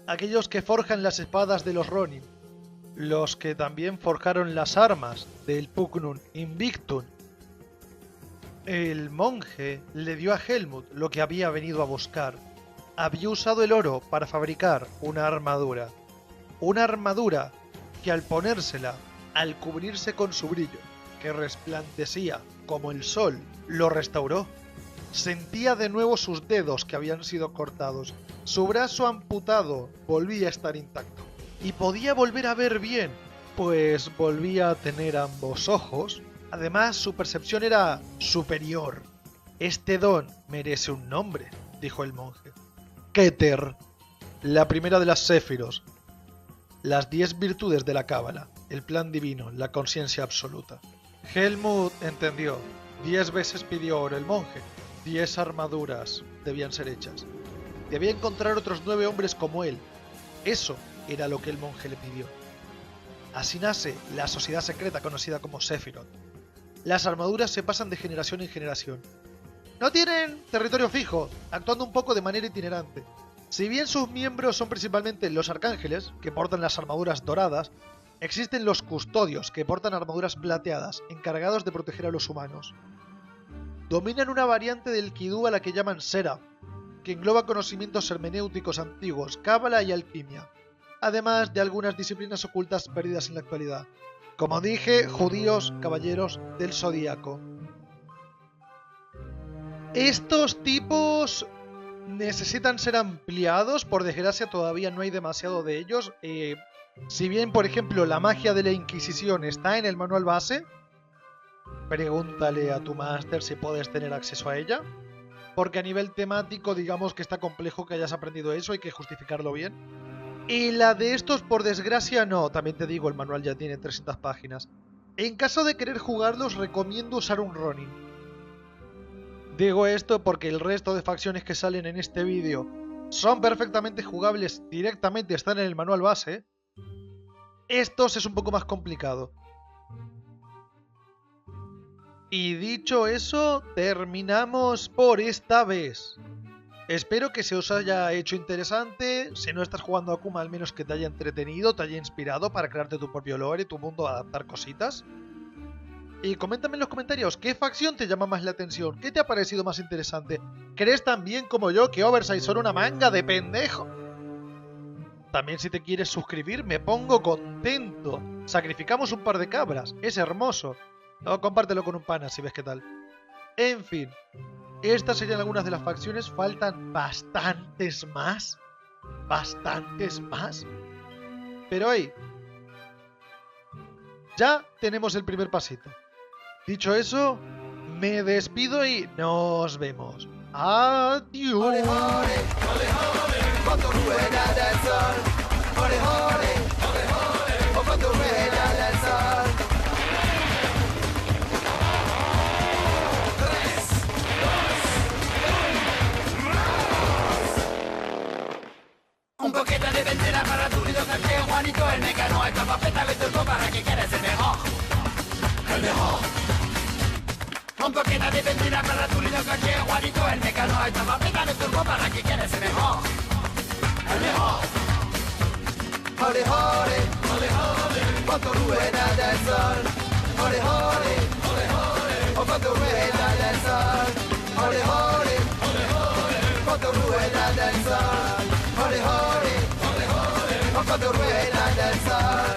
aquellos que forjan las espadas de los Ronin, los que también forjaron las armas del Pugnum Invictum. El monje le dio a Helmut lo que había venido a buscar. Había usado el oro para fabricar una armadura que al ponérsela, al cubrirse con su brillo, que resplandecía como el sol, lo restauró. Sentía de nuevo sus dedos que habían sido cortados. Su brazo amputado volvía a estar intacto. Y podía volver a ver bien, pues volvía a tener ambos ojos. Además, su percepción era superior. Este don merece un nombre, dijo el monje. Keter, la primera de las Séfiros, las 10 virtudes de la Cábala, el plan divino, la conciencia absoluta. Helmut entendió. 10 veces pidió oro el monje. 10 armaduras debían ser hechas. Debía encontrar otros 9 hombres como él. Eso era lo que el monje le pidió. Así nace la sociedad secreta conocida como Sephiroth. Las armaduras se pasan de generación en generación. No tienen territorio fijo, actuando un poco de manera itinerante. Si bien sus miembros son principalmente los arcángeles, que portan las armaduras doradas, existen los custodios, que portan armaduras plateadas, encargados de proteger a los humanos. Dominan una variante del Kidú a la que llaman Seraph, que engloba conocimientos hermenéuticos antiguos, cábala y alquimia, además de algunas disciplinas ocultas perdidas en la actualidad. Como dije, judíos, caballeros del zodíaco. Estos tipos necesitan ser ampliados, por desgracia todavía no hay demasiado de ellos. Si bien, por ejemplo, la magia de la Inquisición está en el manual base, pregúntale a tu máster si puedes tener acceso a ella, porque a nivel temático digamos que está complejo que hayas aprendido eso, hay que justificarlo bien. Y la de estos, por desgracia, no. También te digo, el manual ya tiene 300 páginas. En caso de querer jugarlos, recomiendo usar un Ronin. Digo esto porque el resto de facciones que salen en este vídeo son perfectamente jugables directamente, están en el manual base. Estos es un poco más complicado. Y dicho eso, terminamos por esta vez. Espero que se os haya hecho interesante. Si no estás jugando a Akuma, al menos que te haya entretenido, te haya inspirado para crearte tu propio lore, tu mundo, adaptar cositas. Y coméntame en los comentarios qué facción te llama más la atención, qué te ha parecido más interesante. ¿Crees también como yo que Oversize son una manga de pendejo? También si te quieres suscribir me pongo contento. Sacrificamos un par de cabras, es hermoso. O compártelo con un pana si ves qué tal. En fin, estas serían algunas de las facciones, faltan bastantes más. Bastantes más. Pero hey, ya tenemos el primer pasito. Dicho eso, me despido y nos vemos. Adiós. Un poquito de benzina para tu lío, que Juanito el mecano, el papapeta de turbo para que quieres el mejor. El mejor. Un poquito de benzina para tu lío, que Juanito el mecano, el papapeta de turbo para que quieres el mejor. El mejor. Jole, jole, jole, jole, con tu rueda del sol. Jole, jole, jole, jole, o con tu rueda del sol. Jole, jole, jole, jole, con tu rueda del sol. Hore, hore, hore, hore, con tu rueda del sol.